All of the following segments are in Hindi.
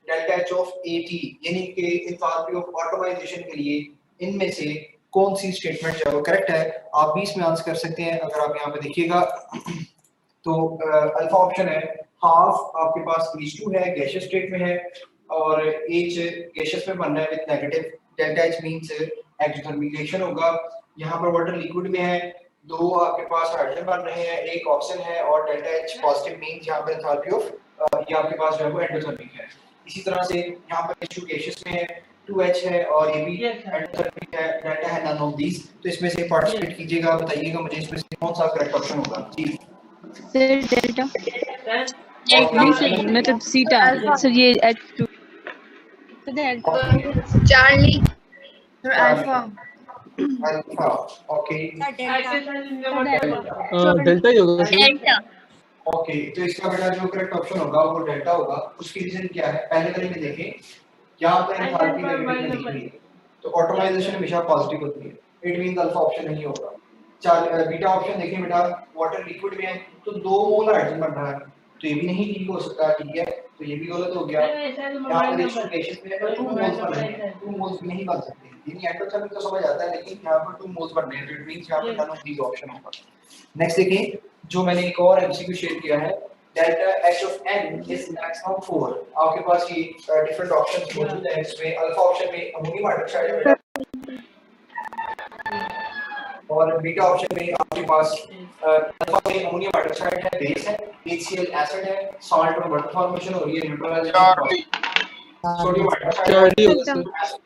डेल्टा एच ऑफ एटी, यानी कि एंथैल्पी ऑफ ऑटोमाइजेशन के लिए इनमें से कौन सी स्टेटमेंट जो है वो करेक्ट है? आप 20 में आंसर कर सकते हैं। अगर आप यहाँ पे देखिएगा तो अल्फा ऑप्शन है हाफ, आपके पास H2 है, गैसियस स्टेट में है, और H गैसियस में बनना है with negative, delta H means एक्सोथर्मिकेशन होगा। यहाँ पर वाटर लिक्विड में है, दो आपके पास हाइड्रोजन बन रहे हैं, एक ऑक्सीजन है, और डेल्टा H पॉजिटिव मींस यहाँ पर एंथैल्पी ऑफ ये आपके पास जो है वो एंडोथर्मिक है। इसी तरह से यहाँ पर H2 गैसियस में है, 2H है, और ये भी एंडोथर्मिक है, डेल्टा है नन ऑफ दीस। तो इसमें से पार्टिसिपेट कीजिएगा, बताइएगा मुझे इसमें से कौन सा करेक्ट ऑप्शन होगा। जी सर डेल्टा नहीं सर मतलब सीटा सर ये H2 Charlie sir alpha alpha okay delta ही होगा सर। ओके, तो इसका बेटा जो करेक्ट ऑप्शन होगा वो डेल्टा होगा। उसकी रीजन क्या है? पहले वाले में देखें, यहाँ पर एंथैल्पी नेगेटिव लिखी है, तो ऑटोमाइजेशन हमेशा पॉजिटिव होती है, इट मींस अल्फा ऑप्शन नहीं होगा। बीटा ऑप्शन देखें बेटा, वाटर लिक्विड में है तो 2 मोल हाइड्रोजन बन रहा है, तो ये भी नहीं ठीक हो सकता, ठीक है, तो ये भी गलत हो गया। यहाँ पर गैसियस में 2 मोल्स बन रहे हैं, 2 मोल्स भी नहीं बन सकते, यानी एंडोथर्मिक तो समझ आता है, लेकिन यहाँ पर 2 मोल्स बन रहे हैं, तो इट मींस यहाँ पर नन ऑफ दीस ऑप्शन होगा। नेक्स्ट देखिए, जो मैंने एक और एमसीक्यू शेयर किया है, delta H of n is maximum 4। आपके पास ये डिफरेंट ऑप्शंस मौजूद हैं, इसमें अल्फा ऑप्शन में अमोनियम हाइड्रोक्साइड है और बीटा ऑप्शन में आपके पास अल्फा में अमोनियम हाइड्रोक्साइड है, बेस है, HCl एसिड है, सॉल्ट और वाटर फॉर्मेशन हो रही है, न्यूट्रलाइजेशन, सोडियम हाइड्रोक्साइड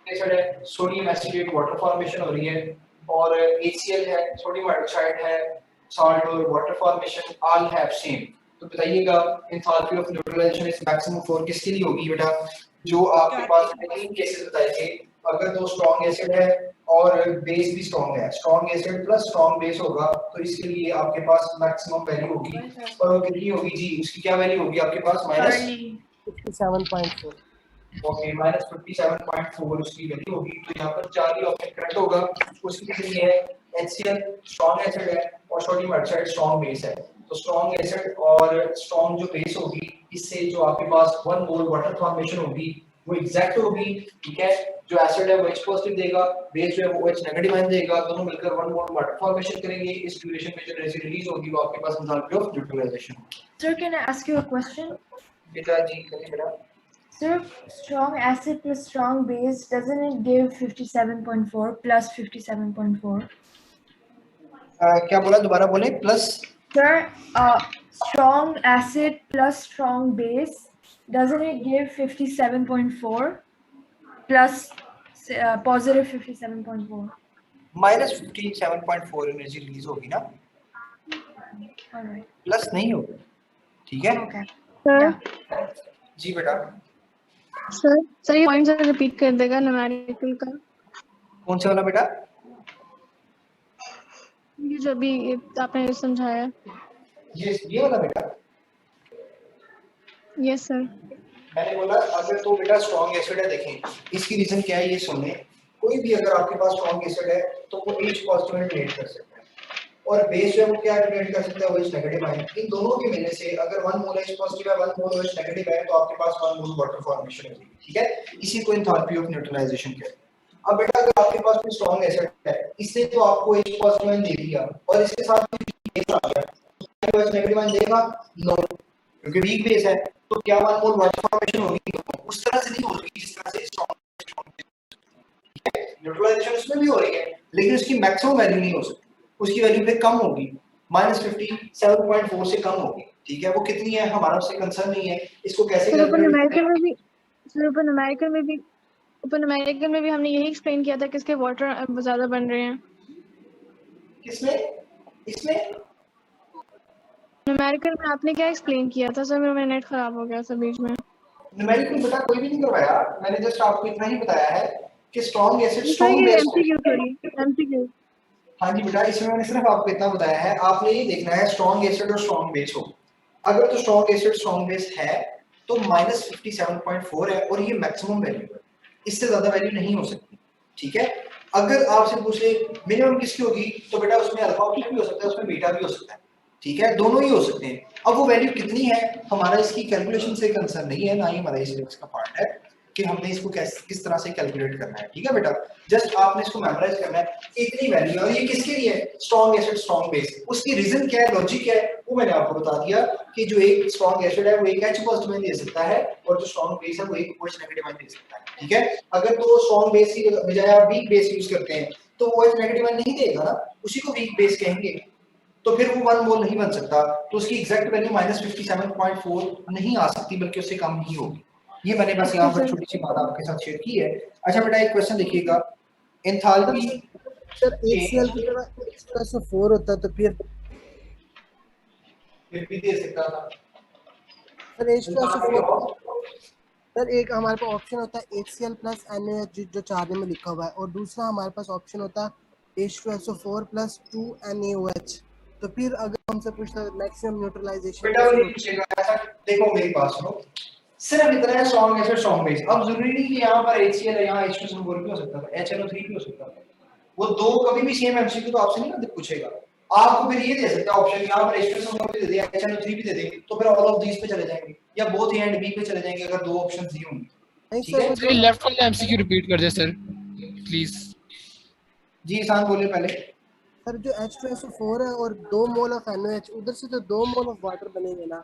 एसिड है, सोडियम एसिडेट वाटर फॉर्मेशन हो रही है, और HCl है, सोडियम हाइड्रोक्साइड है, सॉल्ट और water formation all have same. तो बताइएगा enthalpy of neutralization is maximum 4 किसके लिए होगी बेटा? जो आपके पास तीन केसेस बताए थे, अगर तो स्ट्रॉन्ग एसिड है और बेस भी स्ट्रॉन्ग है, strong acid plus strong base होगा, तो इसके लिए आपके पास मैक्सिमम वैल्यू होगी, और वो कितनी होगी जी? उसकी क्या वैल्यू होगी आपके पास? -57.4। ओके, -57.4 उसकी वैल्यू होगी। तो यहाँ पर 4 ही ऑप्शन करेक्ट होगा। उसकी वैल्यू है HCl स्ट्रॉन्ग एसिड है और सोडियम हाइड्रोक्साइड स्ट्रॉन्ग बेस है, तो स्ट्रॉन्ग एसिड और स्ट्रॉन्ग जो बेस होगी, इससे जो आपके पास 1 मोल वाटर फॉर्मेशन होगी वो एग्जैक्ट होगी, ठीक है। जो एसिड है वो H पॉजिटिव देगा, बेस जो है वो H नेगेटिव आयन देगा, दोनों मिलकर 1 मोल वाटर फॉर्मेशन करेंगे। इस ड्यूरेशन में जो एनर्जी रिलीज होगी वो आपके पास enthalpy of neutralisation. Sir, can I ask you a question? बेटा जी करिए बेटा। Sir, strong acid plus strong base, doesn't it give 57.4 plus 57.4? क्या बोला, दोबारा बोले? Plus Sir, strong acid plus strong base, doesn't it give 57.4 plus positive 57.4? -57.4 energy release होगी ना, Alright. प्लस नहीं होगी, ठीक है। Okay. सर जी बेटा। सर ये पॉइंट रिपीट कर देगा न्यूमेरिकल का? कौन सा वाला बेटा? ये जो भी आपने समझाया। ये वाला बेटा। Yes sir. मैंने बोला अगर तो बेटा स्ट्रॉन्ग एसिड है, देखें इसकी रीजन क्या है ये सुन लें। कोई भी अगर आपके पास स्ट्रॉन्ग एसिड है तो वो H पॉजिटिव रिलेट कर सकता है, और बेस जो है वो क्या रिलेट कर सकता है, वो H नेगेटिव आयन। इन दोनों के मिलने से अगर 1 मोल H पॉजिटिव है, 1 मोल H नेगेटिव है, तो आपके पास 1 मोल वाटर फॉर्मेशन होगी, ठीक है। इसी को एंथैल्पी ऑफ न्यूट्रलाइजेशन कहते हैं। अब बेटा अगर आपके पास कोई स्ट्रॉन्ग एसिड है, इसने तो आपको H पॉजिटिव आयन दे दिया और इसके साथ बेस आ गया, तो H नेगेटिव आयन देगा? नो, क्योंकि वीक बेस है, तो क्या 1 मोल वाटर फॉर्मेशन होगी? उस तरह से नहीं होगी जिस तरह से स्ट्रॉन्ग न्यूट्रलाइजेशन उसमें भी हो रही है, लेकिन उसकी मैक्सिमम वैल्यू नहीं हो सकती, उसकी वैल्यू फिर कम होगी, -57.4 से कम होगी, ठीक है। वो कितनी है हमारा उससे कंसर्न नहीं है, इसको कैसे न्यूमेरिकल में भी सर ऊपर न्यूमेरिकल में भी हमने यही एक्सप्लेन किया था कि इसके वाटर ज्यादा बन रहे हैं। किसमें? इसमें न्यूमेरिकल में आपने क्या एक्सप्लेन किया था सर? मेरा नेट खराब हो गया सर बीच में। न्यूमेरिकल बेटा कोई भी नहीं करवाया, मैंने जस्ट आपको इतना ही बताया है कि strong acid strong base. MCQ. हाँ जी बेटा, इसमें मैंने सिर्फ आपको इतना बताया है, आपने ये देखना है स्ट्रॉन्ग एसिड और स्ट्रॉन्ग बेस हो। अगर तो स्ट्रॉन्ग एसिड स्ट्रॉन्ग बेस है तो -57.4 है और ये मैक्सिमम वैल्यू है, इससे ज्यादा वैल्यू नहीं हो सकती, ठीक है। अगर आपसे पूछे मिनिमम किसकी होगी, तो बेटा उसमें अल्फा ऑप्शन भी हो सकता है, उसमें बीटा भी हो सकता है, ठीक है, दोनों ही हो सकते हैं। अब वो वैल्यू कितनी है हमारा इसकी कैलकुलेशन से कंसर्न नहीं है, ना ही हमारा इस का पार्ट है कि हमने इसको किस तरह से कैलकुलेट करना है। ठीक है बेटा, जस्ट आपने इसको मेमोराइज करना है, इतनी वैल्यू है। और ये किसके लिए है? Strong acid strong base. उसकी रीजन क्या है, लॉजिक क्या है, वो मैंने आपको बता दिया कि जो एक स्ट्रॉन्ग एसिड है वो एक H पॉजिटिव आयन दे सकता है और जो स्ट्रॉन्ग बेस है वो एक OH नेगेटिव आयन दे सकता है। ठीक है, अगर तो स्ट्रॉन्ग बेस की बजाय आप वीक बेस यूज करते हैं तो OH नेगेटिव आयन नहीं देगा ना, उसी को वीक बेस कहेंगे, तो फिर वो 1 मोल नहीं बन सकता। तो उसकी एग्जैक्ट वैल्यू -57.4 नहीं आ सकती, बल्कि उससे कम ही होगी। ये मैंने बस यहाँ पर छोटी सी बात आपके साथ शेयर की है। अच्छा बेटा, एक क्वेश्चन देखिएगा, एंथैल्पी सर HCl की तरह H2SO4 होता तो फिर भी दे सकता था सर H2SO4 सर एक हमारे पास ऑप्शन होता है HCl प्लस NaOH जो चार्ट में लिखा हुआ है, और दूसरा हमारे पास ऑप्शन होता है H2SO4 प्लस 2 NaOH। तो फिर अगर हमसे पूछता मैक्सिमम न्यूट्रलाइजेशन बेटा वो नहीं पूछेगा ऐसा। देखो मेरी बात सुनो, सिर्फ इतना है स्ट्रॉन्ग एसिड स्ट्रॉन्ग बेस। अब जरूरी नहीं कि यहाँ पर HCl है, यहाँ H2SO4 भी हो सकता था, HNO3 भी हो सकता था। वो दो कभी भी सेम एमसीक्यू तो आपसे नहीं पूछेगा, आपको फिर ये दे सकता है ऑप्शन, यहाँ पर H2SO4 भी दे दे, HNO3 भी दे दे, तो फिर ऑल ऑफ दीस पे चले जाएंगे या बोथ ए एंड बी पे चले जाएंगे अगर दो ऑप्शंस दिए होंगे। ठीक है, सर लेफ्ट वाला एमसीक्यू रिपीट कर दे सर प्लीज। जी ईशान बोलिए पहले। सर जो H2SO4 है और 2 मोल ऑफ NaOH, उधर से तो 2 मोल ऑफ वाटर बनेंगे ना,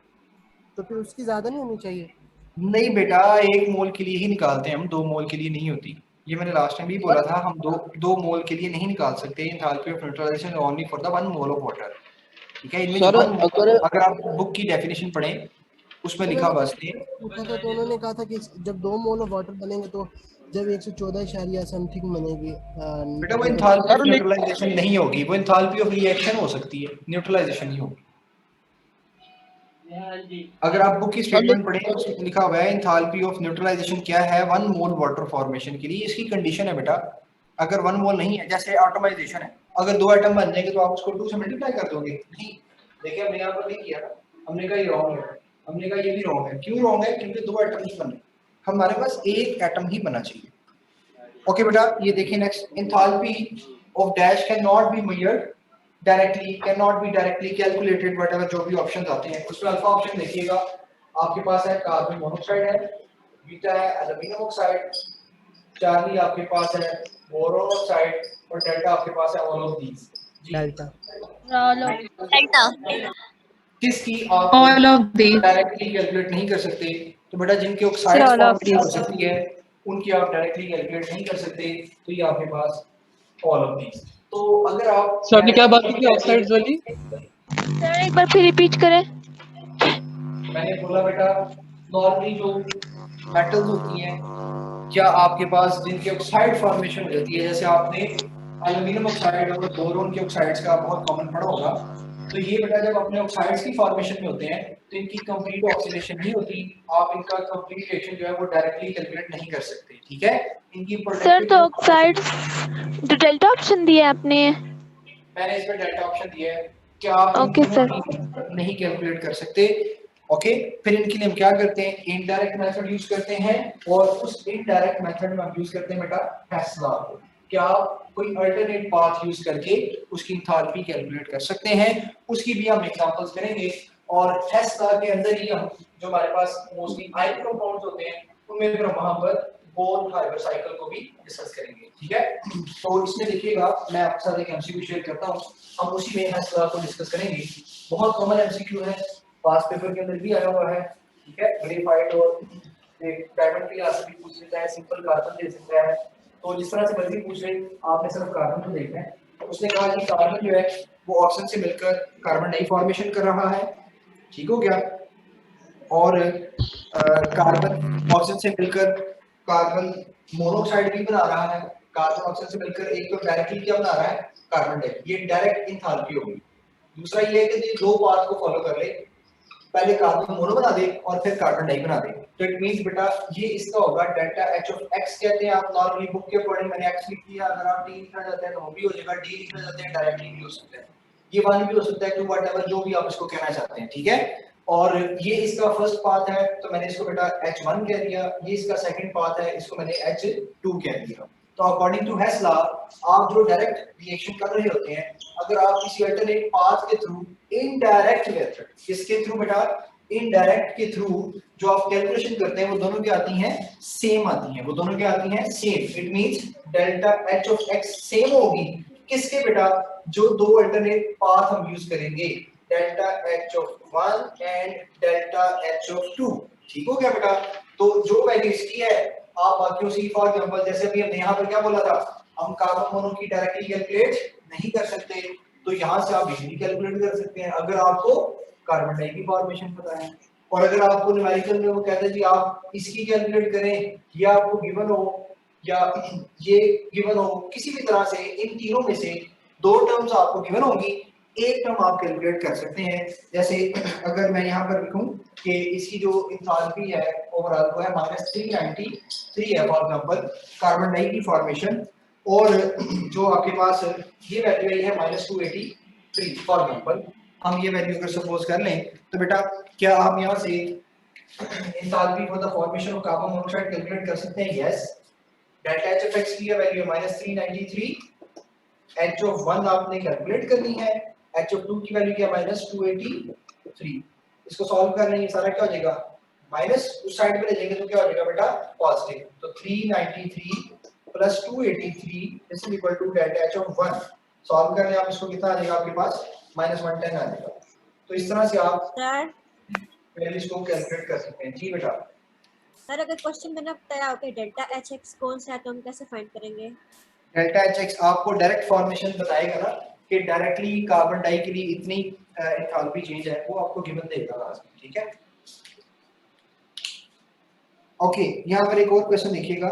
तो फिर उसकी ज्यादा नहीं होनी चाहिए? नहीं बेटा, 1 मोल के लिए ही निकालते हैं हम, 2 मोल के लिए नहीं होती। ये मैंने लास्ट टाइम भी बोला था, हम दो मोल के लिए नहीं निकाल सकते। Enthalpy of neutralization only for the 1 mole of water. ठीक है, इनमें सर अगर आप बुक की डेफिनेशन पढ़ें उसमें लिखा बस पूछा था तो उन्होंने कहा था कि जब 2 मोल ऑफ वाटर बनेंगे तो जब 114 समथिंग बनेगी। बेटा वो एंथैल्पी ऑफ न्यूट्रलाइजेशन नहीं होगी, वो एंथैल्पी ऑफ रिएक्शन हो सकती है, न्यूट्रलाइजेशन नहीं होगी। अगर आप बुक की स्टेटमेंट पढ़ें उसमें लिखा हुआ है एंथैल्पी ऑफ न्यूट्रलाइजेशन क्या है 1 मोल वाटर फॉर्मेशन के लिए। इसकी कंडीशन है बेटा, अगर 1 मोल नहीं है, जैसे एटमाइजेशन है, अगर 2 एटम बन जाएंगे तो आप उसको 2 से मल्टीप्लाई कर दोगे? नहीं, देखिए हमने यहाँ पर नहीं किया ना, हमने कहा ये रॉन्ग है, हमने कहा ये भी रॉन्ग है। क्यों रॉन्ग है? क्योंकि 2 एटम ही बने, हमारे पास एक एटम ही बना चाहिए। ओके बेटा, ये देखिए next, enthalpy of dash can not be measured directly, can not be directly calculated, whatever जो भी ऑप्शंस आते हैं उसमें अल्फा ऑप्शन देखिएगा आपके पास है कार्बन मोनोऑक्साइड है, बीटा है एल्यूमिनियम ऑक्साइड, चार्ली आपके पास है बोरोन ऑक्साइड और डेल्टा आपके पास है ऑल ऑफ दीस। डेल्टा जिसकी आप All of these. Directly calculate नहीं कर सकते, तो बेटा जिनके ऑक्साइड all of फॉर्मेशन हो सकती है उनकी आप डायरेक्टली कैलकुलेट नहीं कर सकते, तो ये आपके पास ऑल ऑफ दीस। तो अगर आप सर ने क्या बात की ऑक्साइड्स वाली? सर एक बार फिर रिपीट करें। मैंने बोला बेटा नॉर्मली जो मेटल्स होती हैं क्या आपके पास जिनकी ऑक्साइड फॉर्मेशन हो जाती है, जैसे आपने एल्यूमिनियम ऑक्साइड और बोरोन के ऑक्साइड्स का बहुत कॉमन पढ़ा होगा, तो ये बेटा जब अपने ऑक्साइड्स की फॉर्मेशन में होते हैं तो इनकी कंप्लीट ऑक्सीडेशन नहीं होती, आप इनका कंप्लीट रिएक्शन जो है वो डायरेक्टली कैलकुलेट नहीं कर सकते। ठीक है, इनकी सर तो ऑक्साइड जो डेल्टा ऑप्शन दिया आपने, मैंने इसमें डेल्टा ऑप्शन दिया है, क्या आप ओके सर नहीं कैलकुलेट कर सकते। ओके, फिर इनके लिए हम क्या करते हैं, इनडायरेक्ट मेथड यूज करते हैं, और उस इनडायरेक्ट मेथड में हम यूज करते हैं बेटा हेस लॉ। क्या आप कोई अल्टरनेट पाथ यूज करके उसकी एंथैल्पी कैलकुलेट कर सकते हैं, उसकी भी हम एग्जांपल्स करेंगे। और हेस लॉ के अंदर ही हम जो हमारे पास मोस्टली आयन कंपाउंड्स होते हैं उनमें फिर हम वहां पर बोन फाइबर साइकिल को भी डिस्कस करेंगे। ठीक है, तो इसमें देखिएगा मैं आपके साथ एक एमसीक्यू शेयर करता हूं, हम उसी में हेस लॉ को डिस्कस करेंगे। बहुत कॉमन एमसीक्यू है, पास पेपर के अंदर भी आया हुआ है। ठीक है, ग्रेफाइट और एक डायमंड के लिए भी पूछ लेता है, सिंपल कार्बन दे सकता है, तो जिस तरह से मर्जी पूछ ले, आपने सिर्फ कार्बन को देखना है। उसने कहा कि कार्बन जो है वो ऑक्सीजन से मिलकर कार्बन डाई फॉर्मेशन कर रहा है, ठीक हो गया, और कार्बन ऑक्सीजन से मिलकर कार्बन मोनोऑक्साइड भी बना रहा है, कार्बन ऑक्सीजन से मिलकर एक तो डायरेक्टली क्या बना रहा है, कार्बन डाई, ये डायरेक्ट एंथैल्पी होगी। दूसरा ये है कि दो पाथ को फॉलो कर ले, पहले कार्बन मोनो बना दे और फिर कार्बन डाई बना दे, तो इट मींस बेटा ये इसका होगा डेल्टा एच ऑफ एक्स कहते हैं। आप नॉर्मली बुक के अकॉर्डिंग मैंने एक्स लिख दिया, अगर आप डी लिखना चाहते हैं तो वो भी हो जाएगा, डी लिखना चाहते हैं डायरेक्टली भी हो सकता है, ये वन भी हो सकता है, टू व्हाटएवर जो भी आप इसको कहना चाहते हैं। ठीक है, और ये इसका फर्स्ट पाथ है तो मैंने इसको बेटा H1 कह दिया, ये इसका सेकंड पाथ है इसको मैंने H2 कह दिया। तो अकॉर्डिंग टू हेस लॉ आप जो डायरेक्ट रिएक्शन कर रहे होते हैं, अगर आप किसी अल्टरनेट पाथ के थ्रू इनडायरेक्ट मेथड, किसके थ्रू बेटा, इनडायरेक्ट के थ्रू जो आप कैलकुलेशन करते हैं वो दोनों क्या आती हैं, सेम आती हैं, वो दोनों क्या आती हैं, same. It means delta H of x same होगी किसके बेटा, जो दो अल्टरनेट पाथ हम यूज करेंगे, delta H of 1 and delta H of 2। ठीक हो गया बेटा। तो जो वैल्यू इसकी है आप बाकियों से, फॉर एग्जांपल जैसे अभी हमने यहाँ पर क्या बोला था, हम कार्बन मोनो की डायरेक्टली कैलकुलेट नहीं कर सकते, तो यहाँ से आप इजीली कैलकुलेट कर सकते हैं अगर आपको कार्बन डाई की फॉर्मेशन पता है। और अगर आपको न्यूमेरिकल में वो कहते हैं जी आप इसकी कैलकुलेट करें, या आपको गिवन हो या ये गिवन हो, किसी भी तरह से इन तीनों में से दो टर्म्स आपको गिवन होंगी, एक टर्म आप कैलकुलेट कर सकते हैं। जैसे अगर मैं यहाँ पर लिखूं कि इसकी जो एंथैल्पी है ओवरऑल वो है -393 है फॉर एग्जांपल कार्बन डाई की फॉर्मेशन, और जो आपके पास ये वैल्यू है -283 फॉर एग्जांपल, हम ये वैल्यू अगर सपोज कर लें तो बेटा क्या आप यहाँ से enthalpy for the formation of carbon monoxide calculate कर सकते हैं? Yes. Delta H of x की वैल्यू है -393, एच ऑफ 1 आपने कैलकुलेट करनी है, एच ऑफ 2 की वैल्यू क्या है -283। इसको सॉल्व कर लेंगे, सारा क्या हो जाएगा माइनस उस साइड पे ले जाएंगे तो क्या हो जाएगा बेटा पॉजिटिव, तो 393 plus 283 is equal to delta H of 1। Solve करने आप इसको कितना आ जाएगा आपके पास -110 आ जाएगा। तो इस तरह से आप सर वैल्यूज को कैलकुलेट कर सकते हैं। जी बेटा। सर अगर क्वेश्चन में ना बताया हो कि डेल्टा एच एक्स कौन सा है तो हम कैसे फाइंड करेंगे? डेल्टा एच एक्स आपको डायरेक्ट फॉर्मेशन बताएगा ना कि डायरेक्टली कार्बन डाई के लिए इतनी एंथैल्पी चेंज है, वो आपको गिवन देगा लास्ट। ठीक है, ओके। यहाँ पर एक और क्वेश्चन देखिएगा,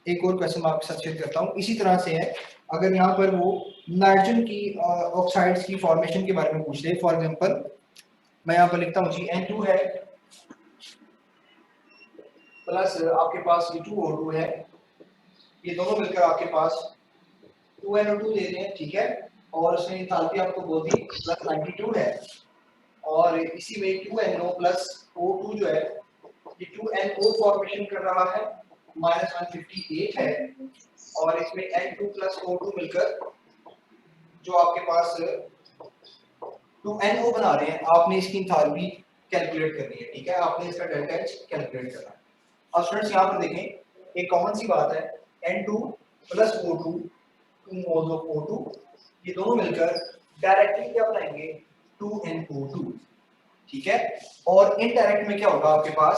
एक और क्वेश्चन मैं आपके साथ शेयर करता हूँ, इसी तरह से है। अगर यहाँ पर वो नाइट्रोजन की ऑक्साइड्स की फॉर्मेशन के बारे में पूछ ले, फॉर एग्जांपल मैं यहाँ पर लिखता हूँ जी N2 है प्लस आपके पास ये 2O2 है, ये दोनों मिलकर आपके पास 2NO2 दे रहे हैं। ठीक है, और उसमें एंथैल्पी आपको बोल दी +92 है, और इसी में 2NO प्लस O2 जो है ये 2NO फॉर्मेशन कर रहा है, -158 है, और इसमें N2 प्लस O2 मिलकर जो आपके पास 2NO बना रहे हैं। आपने इसकी एंथैल्पी कैलकुलेट करनी है। ठीक है, आपने इसका डेल्टा एच कैलकुलेट करना है। अब स्टूडेंट्स यहाँ पर देखें, एक कॉमन सी बात है, N2 plus O2, 2 moles of O2, ये दोनों मिलकर डायरेक्टली क्या बनाएंगे 2NO2। ठीक है, और इनडायरेक्ट में क्या होगा आपके पास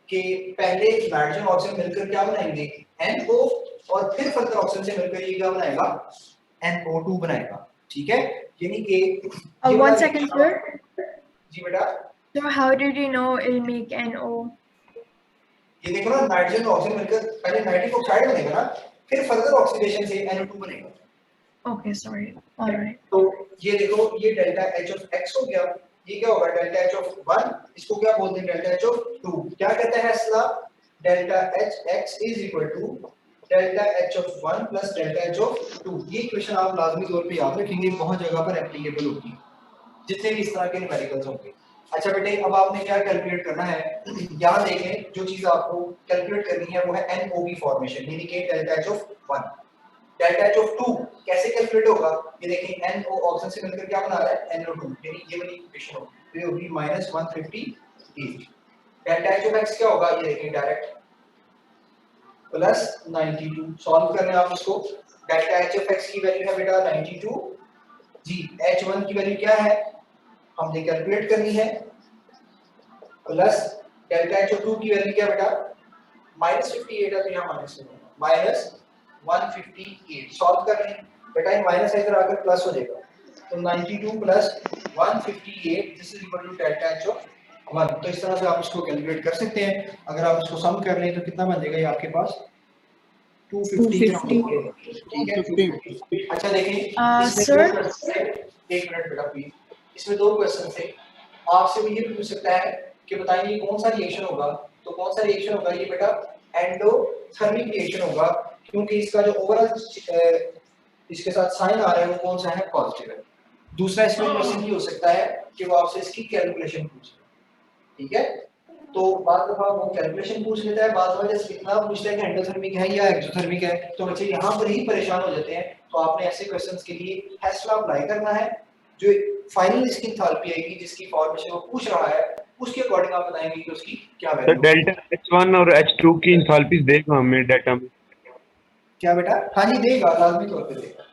कि पहले नाइट्रोजन ऑक्सीजन मिलकर क्या बनाएंगे NO, और फिर फर्दर ऑक्सीजन से मिलकर ये क्या बनाएगा NO2 बनाएगा। ठीक है, यानी कि 1 second, sir. जी बेटा। So how did you know it'll make NO? ये देखो ना, नाइट्रोजन और ऑक्सीजन मिलकर पहले नाइट्रिक ऑक्साइड बनेगा ना, फिर फर्दर ऑक्सीडेशन से NO2 बनेगा। Okay, sorry. All right. तो ये देखो, ये डेल्टा एच ऑफ एक्स हो गया, ये क्या होगा डेल्टा एच ऑफ 1, इसको क्या बोलते हैं डेल्टा एच ऑफ 2। क्या कहते हैं असला, delta H X is equal to delta H of 1 plus delta H of 2। ये इक्वेशन आप लाजमी तौर पे याद रखेंगे, बहुत जगह पर एप्लीकेबल होगी जितने भी इस तरह के न्यूमेरिकल्स होंगे। अच्छा बेटे, अब आपने क्या कैलकुलेट करना है, यहाँ देखें, जो चीज आपको कैलकुलेट करनी है वो है NO की फॉर्मेशन, यानी कि delta H of 1। Delta H of 2 कैसे कैलकुलेट होगा, ये देखें NO ऑक्सीजन से मिलकर क्या बना रहा है NO2, यानी ये वाली इक्वेशन होगी, ये होगी -158। डेल्टा एच ऑफ x क्या होगा, ये देखें डायरेक्ट +92। सॉल्व कर रहे हैं आप इसको, डेल्टा एच ऑफ x की वैल्यू है बेटा 92 जी, H1 की वैल्यू क्या है हमने कैलकुलेट करनी है, प्लस डेल्टा एच ऑफ 2 की वैल्यू क्या बेटा -58 है, तो यहाँ -158। सॉल्व कर रहे हैं बेटा, ये माइनस इधर आकर प्लस हो जाएगा, तो 92 plus 158 this is equal to delta H of 1। तो इस तरह से आप इसको कैलकुलेट कर सकते हैं। अगर आप इसको सम कर लें तो कितना बन जाएगा ये आपके पास 250। ठीक है, अच्छा देखें Sir? एक मिनट बेटा प्लीज, इसमें दो क्वेश्चन थे, आपसे भी ये पूछ सकता है कि बताइए कौन सा रिएक्शन होगा, तो कौन सा रिएक्शन होगा ये बेटा एंडोथर्मिक रिएक्शन होगा, क्योंकि इसका जो ओवरऑल इसके साथ साइन आ रहा है वो कौन सा है पॉजिटिव है। दूसरा इसमें क्वेश्चन ये हो सकता है कि वो आपसे इसकी कैलकुलेशन पूछे। ठीक है, तो बाद दफा वो कैलकुलेशन पूछ लेता है, बाद दफा जैसे इतना पूछता है कि एंडोथर्मिक है या एक्सोथर्मिक है, तो बच्चे यहाँ पर ही परेशान हो जाते हैं। तो आपने ऐसे क्वेश्चंस के लिए हेस्ला अप्लाई करना है, जो फाइनल इसकी एंथैल्पी आएगी जिसकी फॉर्मेशन वो पूछ रहा है, उसके अकॉर्डिंग आप बताएंगे कि उसकी क्या सर वैल्यू। डेल्टा H1 और H2 की इंथैल्पीज देगा हमें डाटा में। क्या बेटा? हाँ जी देगा, लाजमी तौर पे देगा।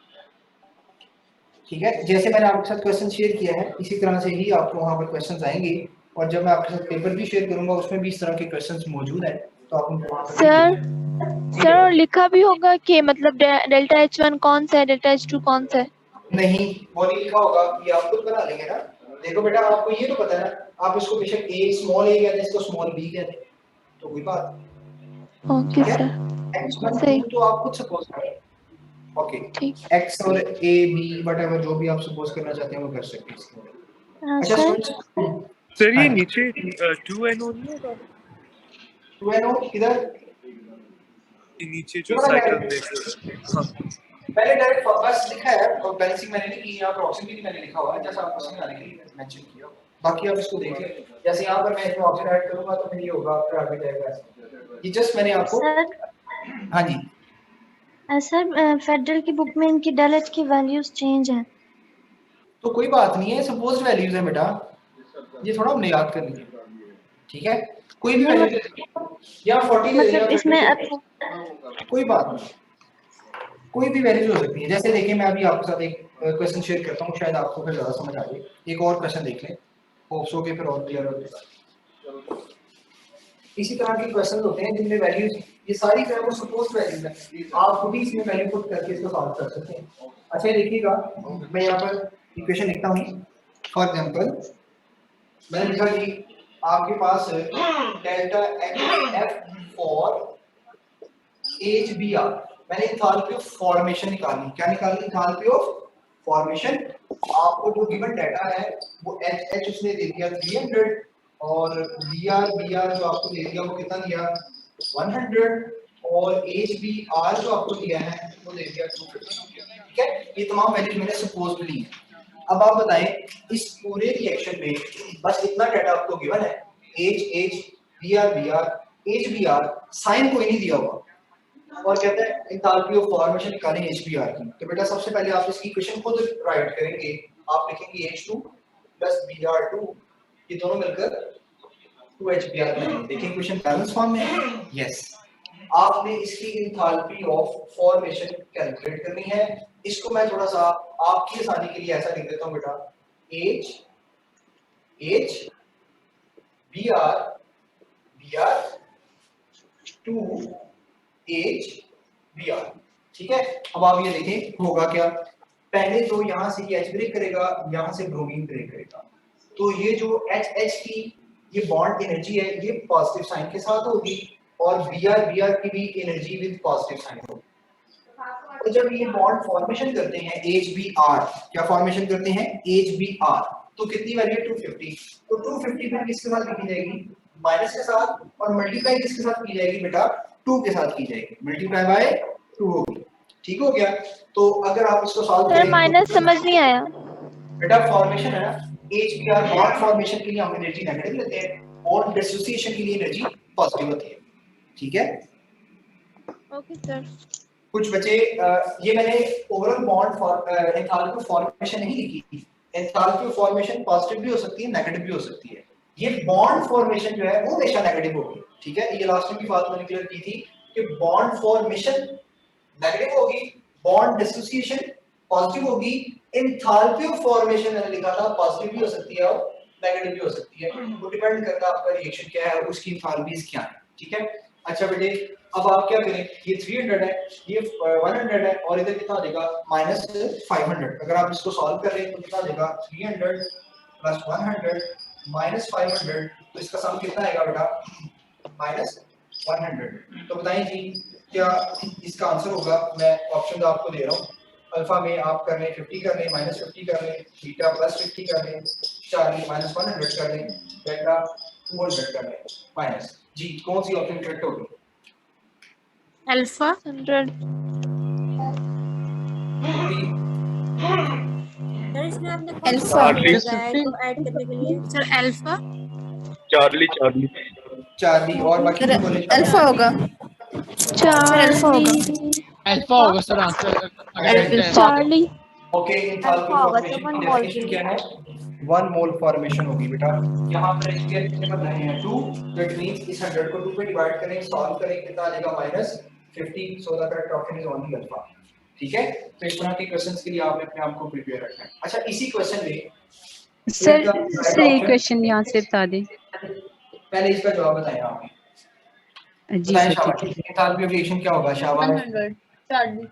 ठीक है, जैसे मैंने आपके साथ क्वेश्चन शेयर किया है इसी तरह से ही आपको वहाँ पर क्वेश्चंस आएंगे, और जब मैं आपके साथ पेपर भी शेयर करूंगा उसमें भी इस तरह के क्वेश्चंस मौजूद हैं, तो आप उनको वहाँ पर सर और लिखा भी होगा कि मतलब डेल्टा H1 कौन सा है, डेल्टा H2 कौन सा है? नहीं वो नहीं लिखा होगा, ये आप खुद बना लेंगे ना। देखो बेटा आपको ये तो पता है ना, आप इसको बेशक ए स्मॉल ए कहते हैं, इसको स्मॉल बी कहते हैं, तो कोई बात नहीं। ओके ठीक है, सर, x1 सही। 2 तो आप खुद सपोज करें। ओके, ठीक। x और a b व्हाटएवर जो भी आप सपोज करना चाहते हैं वो कर सकते हैं इसके अंदर। अच्छा सर स्टूडेंट्स, सर ये हाँ, नीचे 2NO नहीं होगा? 2NO किधर? ये नीचे जो साइकिल में हाँ पहले डायरेक्ट बस लिखा है और बैलेंसिंग मैंने नहीं की, यहाँ पर ऑप्शन भी नहीं मैंने लिखा हुआ है, जैसा आपको समझ आने के लिए मेंशन किया। बाकी आप इसको देख लें, जैसे यहाँ पर मैं इसमें ऑप्शन ऐड करूंगा तो फिर ये होगा, फिर आगे जाएगा ऐसे। ये जस्ट मैंने आपको, हाँ जी सर फेडरल की बुक में इनकी डेल एच की वैल्यूज चेंज हैं। तो कोई बात नहीं है, सपोज वैल्यूज है बेटा, ये थोड़ा हमने याद करनी है। ठीक है, कोई भी वैल्यू या 40 ले मतलब इसमें अब कोई बात नहीं, कोई भी वैल्यू हो सकती है। जैसे देखिए मैं अभी आपके साथ एक क्वेश्चन शेयर करता हूँ, शायद आपको फिर ज्यादा समझ आ जाए। एक और क्वेश्चन देख लें, होप्स हो के फिर और क्लियर हो जाएगा। इसी तरह के क्वेश्चन होते हैं जिनमें वैल्यूज, ये सारी जो है वो सपोज वैल्यूज है, आप खुद ही इसमें वैल्यू पुट करके इसको सॉल्व कर सकते हैं। अच्छा देखिएगा, मैं यहाँ पर इक्वेशन लिखता हूँ। फॉर एग्जांपल मैंने लिखा कि आपके पास delta F for H B R, मैंने एंथैल्पी ऑफ फॉर्मेशन निकाली। क्या निकाली? Enthalpy of formation. आपको जो गिवन डाटा है वो एच एच उसने दे दिया 300, और बी आर जो आपको दे दिया वो कितना दिया? 100, और एच बी आर जो आपको दिया है वो दे दिया 250। ठीक है, ये तमाम वैल्यूज मैंने सपोज ली है। अब आप बताएं इस पूरे रिएक्शन में बस इतना डाटा आपको गिवन है, H B R H B R, sign कोई नहीं दिया हुआ, और कहते हैं एंथैल्पी ऑफ फॉर्मेशन निकालें एचबीआर की। तो बेटा सबसे पहले आप इसकी इक्वेशन खुद राइट करेंगे। आप लिखेंगे H2 प्लस Br2, ये दोनों मिलकर 2HBr बनेंगे। देखिए इक्वेशन बैलेंस फॉर्म में है। यस, आपने इसकी एंथैल्पी ऑफ फॉर्मेशन कैलकुलेट करनी है। इसको मैं थोड़ा सा आपकी आसानी के लिए ऐसा लिख देता हूं बेटा, H Br2 HBr। ठीक है, अब आप ये देखें होगा क्या, पहले तो यहाँ से ये H ब्रेक करेगा, यहाँ से ब्रोमीन ब्रेक करेगा, तो ये जो H की ये बॉन्ड एनर्जी है ये पॉजिटिव साइन के साथ होगी, और Br की भी एनर्जी विद पॉजिटिव साइन होगी। तो जब ये बॉन्ड फॉर्मेशन करते हैं HBr, क्या फॉर्मेशन करते हैं? HBr, तो कितनी वैल्यू? 250। तो 250 फिर किसके साथ लिखी जाएगी? माइनस के साथ, और मल्टीप्लाई किसके साथ की जाएगी बेटा? 2 के साथ की जाएगी, मल्टीप्लाई बाय 2 होगी। ठीक हो गया। तो अगर आप इसको सॉल्व करें, माइनस समझ नहीं आया बेटा फॉर्मेशन है ना, HBr बॉन्ड फॉर्मेशन के लिए हम एनर्जी नेगेटिव लेते हैं, बॉन्ड डिसोसिएशन के लिए एनर्जी पॉजिटिव होती है। ठीक है, ओके सर। कुछ बच्चे ये मैंने ओवरऑल बॉन्ड एंथैल्पी फॉर्मेशन नहीं लिखी। एंथैल्पी फॉर्मेशन पॉजिटिव भी हो सकती है, नेगेटिव भी हो सकती है। ये बॉन्ड फॉर्मेशन जो है वो हमेशा नेगेटिव होगी। ठीक है, ये लास्ट में भी बात मैंने क्लियर की थी कि बॉन्ड फॉर्मेशन नेगेटिव होगी, बॉन्ड डिसोसिएशन पॉजिटिव होगी, एंथैल्पी ऑफ फॉर्मेशन मैंने लिखा था पॉजिटिव भी हो सकती है और नेगेटिव भी हो सकती है, वो डिपेंड करता है आपका रिएक्शन क्या है, उसकी एंथैल्पीज क्या है। ठीक है, अच्छा बेटे अब आप क्या करें, ये 300 है, ये 100 है, और इधर कितना देगा? -500। अगर आप इसको सॉल्व कर रहे हैं तो कितना देगा? 300 प्लस 100 माइनस 500, तो इसका सम कितना आएगा बेटा? -100। तो बताएं जी क्या इसका आंसर होगा? मैं ऑप्शन आपको दे रहा हूँ। अल्फा में आप कर लें 50 कर लें, -50 कर लें, बीटा +50 कर लें, 40 -100 कर लें, डेल्टा 200 कर लें माइनस। जी कौन सी ऑप्शन करेक्ट होगी? अल्फा 100। सर इसमें आपने कौन सा अल्फा लगाया है इसको ऐड करने के लिए? सर अल्फा चार्ली चार्ली और बाकी तुम बोले अल्फा होगा। चार्ली अल्फा होगा सर आंसर अगर डेल्टा है। चार्ली ओके एंथैल्पी अल्फा होगा फॉर्मेशन तो 1 की मोल डेफिनेशन की। क्या है? 1 मोल फॉर्मेशन होगी बेटा। यहाँ पर इसके कितने बन रहे हैं 2, दैट मींस इस 100 को 2 पे डिवाइड करें, सॉल्व करें, कितना आ जाएगा -50, so the correct option is only alpha. ठीक है, तो इस तरह के क्वेश्चंस के लिए आपने अपने आप को प्रिपेयर रखना है। अच्छा, इसी क्वेश्चन में सर ये क्वेश्चन यहाँ से बता दें। पहले इसका जवाब बताएं आप। जी बताएं सर शाबाश, ठीक है। एंथैल्पी ऑफ रिएक्शन क्या होगा शाबाश? 100 चार्ली।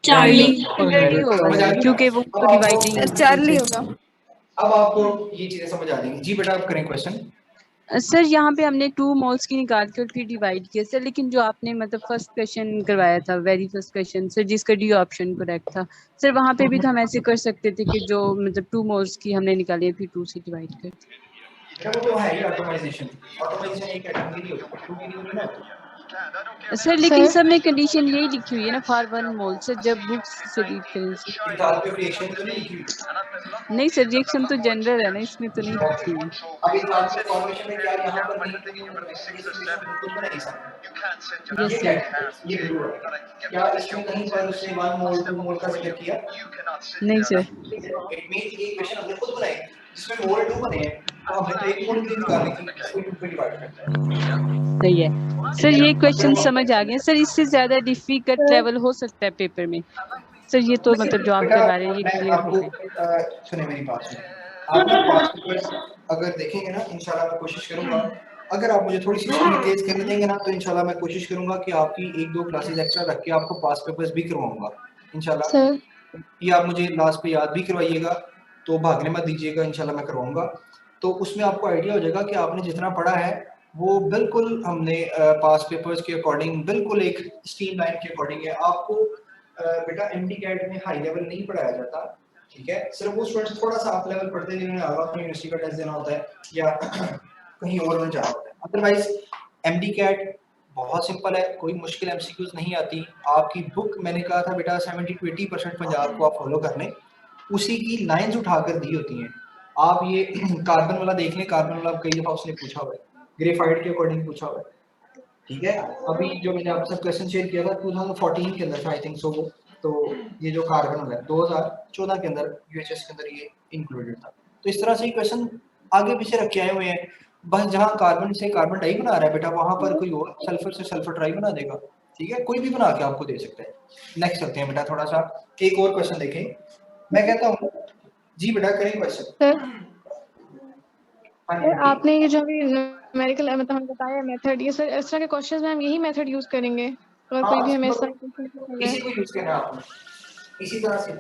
चार्ली 100 ही होगा समझ आ सर, गई? क्योंकि वो अब डिवाइड आपको नहीं होगी चार्ली 2 से। होगा। अब आपको ये चीजें समझ आ जाएंगी। जी बेटा, आप करें क्वेश्चन। सर यहाँ पे हमने 2 मोल्स की निकाल के और फिर डिवाइड किया सर, लेकिन जो आपने मतलब फर्स्ट क्वेश्चन करवाया था, वेरी फर्स्ट क्वेश्चन सर, जिसका डी ऑप्शन करेक्ट था सर, वहाँ पे भी तो हम ऐसे कर सकते थे कि जो मतलब 2 मोल्स की हमने निकाली फिर 2 से डिवाइड कर दिया। बेटा वो तो है ही ऑटोमाइजेशन। ऑटोमाइजेशन एक कैटेगरी होती है, 2 की नहीं होती ना। सर लेकिन सब में कंडीशन यही लिखी हुई है ना, फॉर 1 मोल सर, जब बुक्स से रीड करें सर। एंथैल्पी ऑफ रिएक्शन तो नहीं लिखी। नहीं सर, रिएक्शन तो जनरल है ना, इसमें तो नहीं लिखी हुई। अब एंथैल्पी फॉर्मेशन में क्या यहाँ पर नहीं बिल्कुल बनाई सर। यस ये सर। क्या है? ये ब्लू है। क्या इसमें कहीं पर उसने 1 मोल 2 मोल का जिक्र किया? नहीं सर। इट मींस ये इक्वेशन हमने खुद बनाई जिसमें मोल 2 बने हैं, तो हमने तो 1 मोल की निकालनी थी, इसको 2 पे डिवाइड करते हैं। सही है सर, ये क्वेश्चन समझ आ गया सर। इससे ज्यादा डिफिकल्ट लेवल हो सकता है पेपर में सर, ये तो मतलब जो आप बेटा करवा रहे हैं ये मैं क्लियर हो आपको गया। सुने मेरी बात सुने। आप ना पास्ट पेपर्स अगर देखेंगे ना, इंशाल्लाह मैं कोशिश करूंगा, अगर आप मुझे थोड़ी सी स्पीड तेज करने देंगे ना, तो इंशाल्लाह मैं कोशिश करूंगा कि आपकी 1-2 क्लासेस एक्स्ट्रा रख के आपको पास्ट पेपर्स भी करवाऊंगा इंशाल्लाह। सर ये आप मुझे लास्ट पे याद भी करवाइएगा, तो भागने मत दीजिएगा, इंशाल्लाह मैं करवाऊंगा। तो उसमें आपको आइडिया हो जाएगा कि आपने जितना पढ़ा है वो बिल्कुल हमने पास पेपर्स के अकॉर्डिंग बिल्कुल एक स्ट्रीमलाइन के अकॉर्डिंग है। आपको बेटा एमडी कैट में हाई लेवल नहीं पढ़ाया जाता, ठीक है? सिर्फ वो स्टूडेंट्स थोड़ा सा आप लेवल पढ़ते हैं जिन्होंने आगे अपनी यूनिवर्सिटी का टेस्ट देना होता है या कहीं और में जाना होता है। अदरवाइज एमडी कैट बहुत सिंपल है, कोई मुश्किल एमसीक्यूज नहीं आती। आपकी बुक मैंने कहा था बेटा 70 to 80% पंजाब को आप फॉलो कर लें, उसी की लाइंस उठाकर दी होती हैं। आप ये कार्बन वाला देख लें, कार्बन वाला कई दफा उसने पूछा हुआ है, ग्रेफाइट के अकॉर्डिंग पूछा हुआ है, ठीक है? अभी जो मैंने आपके साथ क्वेश्चन शेयर किया था 2014 के अंदर था आई थिंक सो, तो ये जो कार्बन वाला है 2014 के अंदर यूएचएस के अंदर ये इंक्लूडेड था। तो इस तरह से क्वेश्चन आगे पीछे रखे आए हुए हैं। बस जहाँ कार्बन से कार्बन डाई बना रहा है बेटा, वहां पर कोई और सल्फर से सल्फर ट्राई बना देगा, ठीक है? कोई भी बना के आपको दे सकता है। नेक्स्ट करते हैं बेटा, थोड़ा सा एक और क्वेश्चन देखें। मैं कहता हूँ जी बेटा, करें क्वेश्चन। सर आपने ये जो अभी न्यूमेरिकल मतलब हमें बताया मेथड, ये सर इस तरह के क्वेश्चंस में हम यही मेथड यूज करेंगे और कोई भी हमें इस तरह के इसी को यूज करना है आपने, इसी तरह से।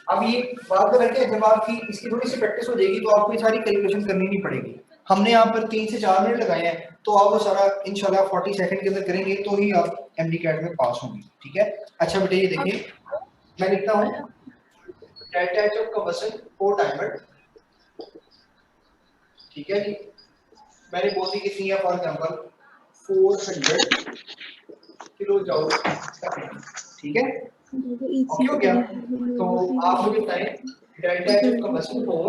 अब ये बात कर रखे, जब आपकी इसकी थोड़ी सी प्रैक्टिस हो जाएगी तो आपको ये सारी कैलकुलेशन करनी नहीं पड़ेगी। हमने यहाँ पर 3 से 4 मिनट लगाए हैं, तो आप वो सारा इंशाल्लाह 40 सेकंड के अंदर करेंगे, तो ही आप एमडी कैट में पास होंगे, ठीक है? अच्छा बेटा, ये देखिए मैं लिखता हूँ delta H of combustion for diamond, ठीक है जी? मैंने बोल दी कितनी है, फॉर एग्जांपल 400 किलो जूल, ठीक है? ओके हो गया? तो आप मुझे बताएं delta H of combustion for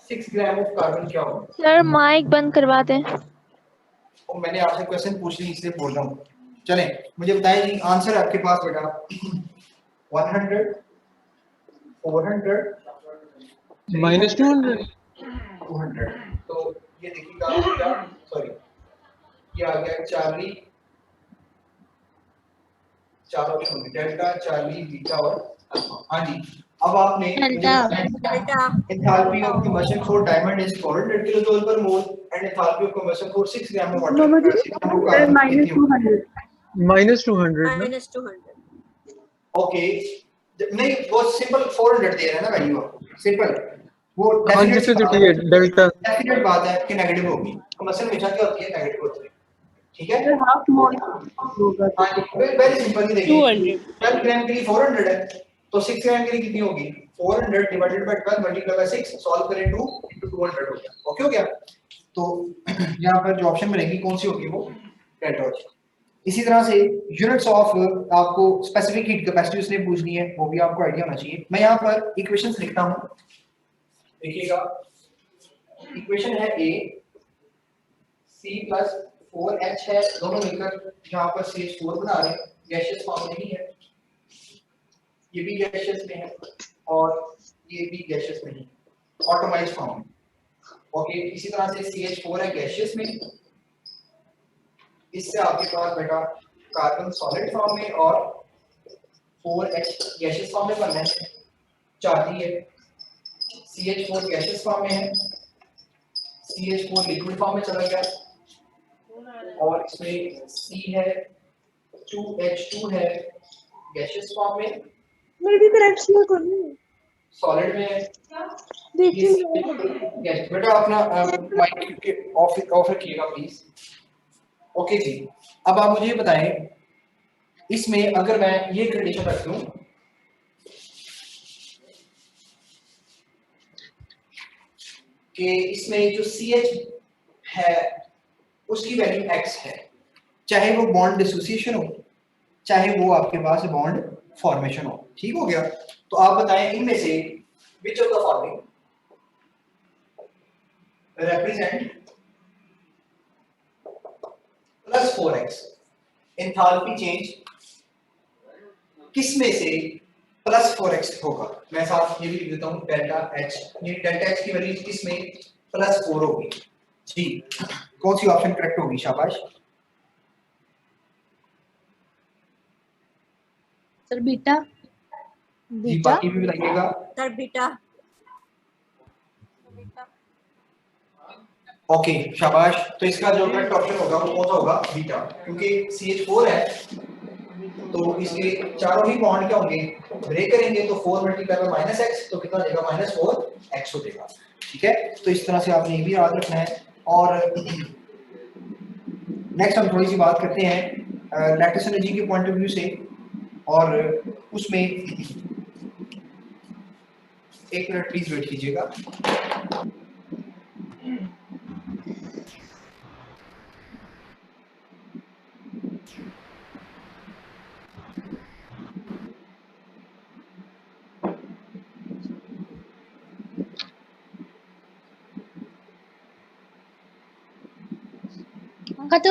6 gram of carbon क्या होगा? सर माइक बंद करवा दें। और मैंने आपसे क्वेश्चन पूछ ली इसलिए बोल रहा हूँ। चलें मुझे बताएं जी, आंसर आपके पास बेटा 100, 400, -200 200। तो ये देखिएगा क्या, सॉरी ये आ गया चार्ली, 4 ऑप्शन होंगे डेल्टा, चार्ली, बीटा और अल्फा। हाँ जी, अब आपने enthalpy of combustion for diamond is 400 kilo joule पर mole and enthalpy of combustion for 6 gram of water -200 okay. नहीं वो सिंपल 400 दे रहा है ना वैल्यू, सिंपल वो हाँ जिससे जुटी है डेल्टा। डेफिनेट बात है कि नेगेटिव होगी, कंबशन हमेशा क्या होती है, नेगेटिव होती है, ठीक है? हाफ मोल हां वेरी सिंपल, ही देखिए 12 ग्राम के लिए 400 है, तो 6 ग्राम के लिए कितनी होगी? 400 divided by 12 multiply by 6, solve करें 2 into 200 हो गया। ओके हो गया? तो यहाँ पर जो ऑप्शन बनेगी कौन सी होगी, वो डेल्टा हो जाएगी। इसी तरह से यूनिट्स ऑफ आपको स्पेसिफिक हीट कैपेसिटी उसने पूछनी है, वो भी आपको आइडिया होना चाहिए। मैं यहाँ पर इक्वेशंस लिखता हूँ, देखिएगा इक्वेशन है A C प्लस 4H है, दोनों मिलकर यहाँ पर CH4 बना रहे हैं, गैसियस फॉर्म में नहीं है, ये भी गैसियस में है और ये भी गैसियस में है, ऑटोमाइज्ड फॉर्म में। ओके, इसी तरह से CH4 है गैसियस में, इससे आपके पास बेटा कार्बन सॉलिड फॉर्म में और 4H गैसियस फॉर्म में बनना है, चार्ज है, CH4 गैसियस फॉर्म में है, CH4 लिक्विड फॉर्म में चला गया और इसमें C है, 2H2 है गैसियस फॉर्म में, मेरे भी करेक्ट सी करनी है सॉलिड में है। देखिए यस बेटा अपना माइक के ऑफ रखिएगा प्लीज। ओके जी, अब आप मुझे बताएं इसमें अगर मैं ये कंडीशन रख दूं कि इसमें जो CH है उसकी वैल्यू x है, चाहे वो बॉन्ड डिसोसिएशन हो चाहे वो आपके पास बॉन्ड फॉर्मेशन हो, ठीक हो गया। तो आप बताएं इनमें से which of the following represent plus 4x enthalpy change किस में से प्लस 4x होगा। मैं साथ ये भी लिख देता हूं डेल्टा H, ये डेल्टा H की वैल्यू किस में प्लस 4 होगी जी। कौन सी ऑप्शन करेक्ट होगी, शाबाश। Sir beta. जी बाकी भी बताइएगा। Sir beta. ओके शाबाश, तो इसका जो करेक्ट ऑप्शन होगा वो कौन सा होगा, बीटा, क्योंकि CH4 है तो इसके चारों ही बॉन्ड क्या होंगे, ब्रेक करेंगे, तो 4 मल्टीप्लाई बाय माइनस एक्स तो कितना देगा, -4x हो जाएगा। ठीक है, तो इस तरह से आपने ये भी याद रखना है। और नेक्स्ट हम थोड़ी सी बात करते हैं लैटिस एनर्जी के पॉइंट ऑफ व्यू से, और उसमें एक मिनट प्लीज वेट कीजिएगा।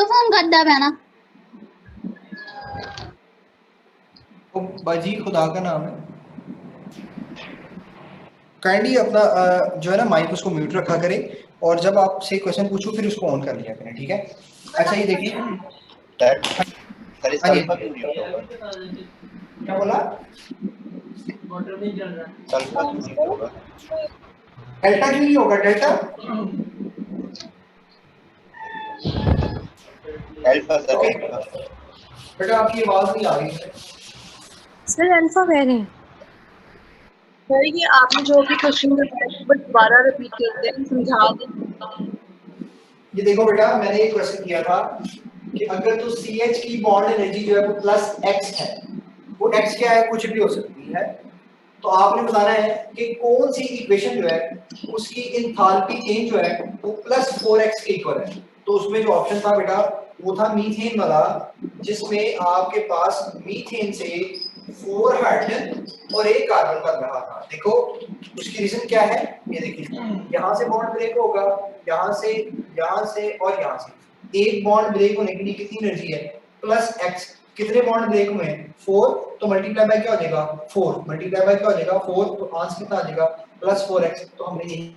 फोन गद्दा बहना बाजी खुदा का नाम है, काइंडली अपना जो है ना माइक उसको म्यूट रखा करें, और जब आपसे क्वेश्चन पूछूं फिर उसको ऑन कर लिया करें, ठीक है। अच्छा ये देखिए क्या बोला, डेल्टा क्यों नहीं होगा, डेल्टा बेटा आपकी आवाज नहीं आ रही है सर। अल्फा कह रहे हैं सर, ये आपने जो भी क्वेश्चन बताया बट दोबारा रिपीट करते हैं, समझा दें। ये देखो बेटा मैंने एक क्वेश्चन किया था कि अगर तो CH की बॉन्ड एनर्जी जो है वो +x है, वो x क्या है, कुछ भी हो सकती है, तो आपने बताना है कि कौन सी इक्वेशन जो है उसकी एंथैल्पी चेंज जो है वो +4x के इक्वल है। तो उसमें जो ऑप्शन था बेटा वो था मीथेन वाला, जिसमें आपके पास मीथेन से 4 हाइड्रोजन और 1 कार्बन बन रहा था। देखो उसकी रीजन क्या है, ये देखिए यहाँ से बॉन्ड ब्रेक होगा, यहाँ से और यहाँ से एक बॉन्ड ब्रेक होने के लिए कितनी एनर्जी है, +x। कितने बॉन्ड ब्रेक हुए हैं, 4, तो मल्टीप्लाई बाय क्या हो जाएगा, 4 मल्टीप्लाई बाय क्या हो जाएगा 4, तो आंसर कितना आ जाएगा +4x। तो हमने यही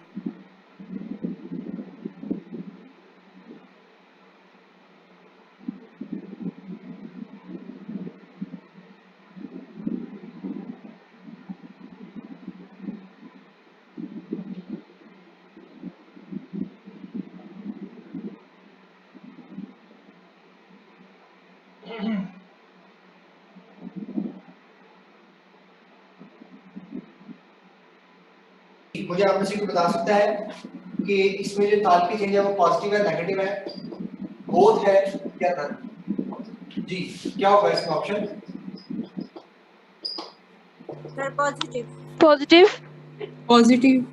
मुझे आप में से कोई बता सकता है कि इसमें जो एंथैल्पी चेंज है वो पॉजिटिव है, नेगेटिव है, बोथ है या नन। जी क्या होगा इसका option, sir positive. Positive positive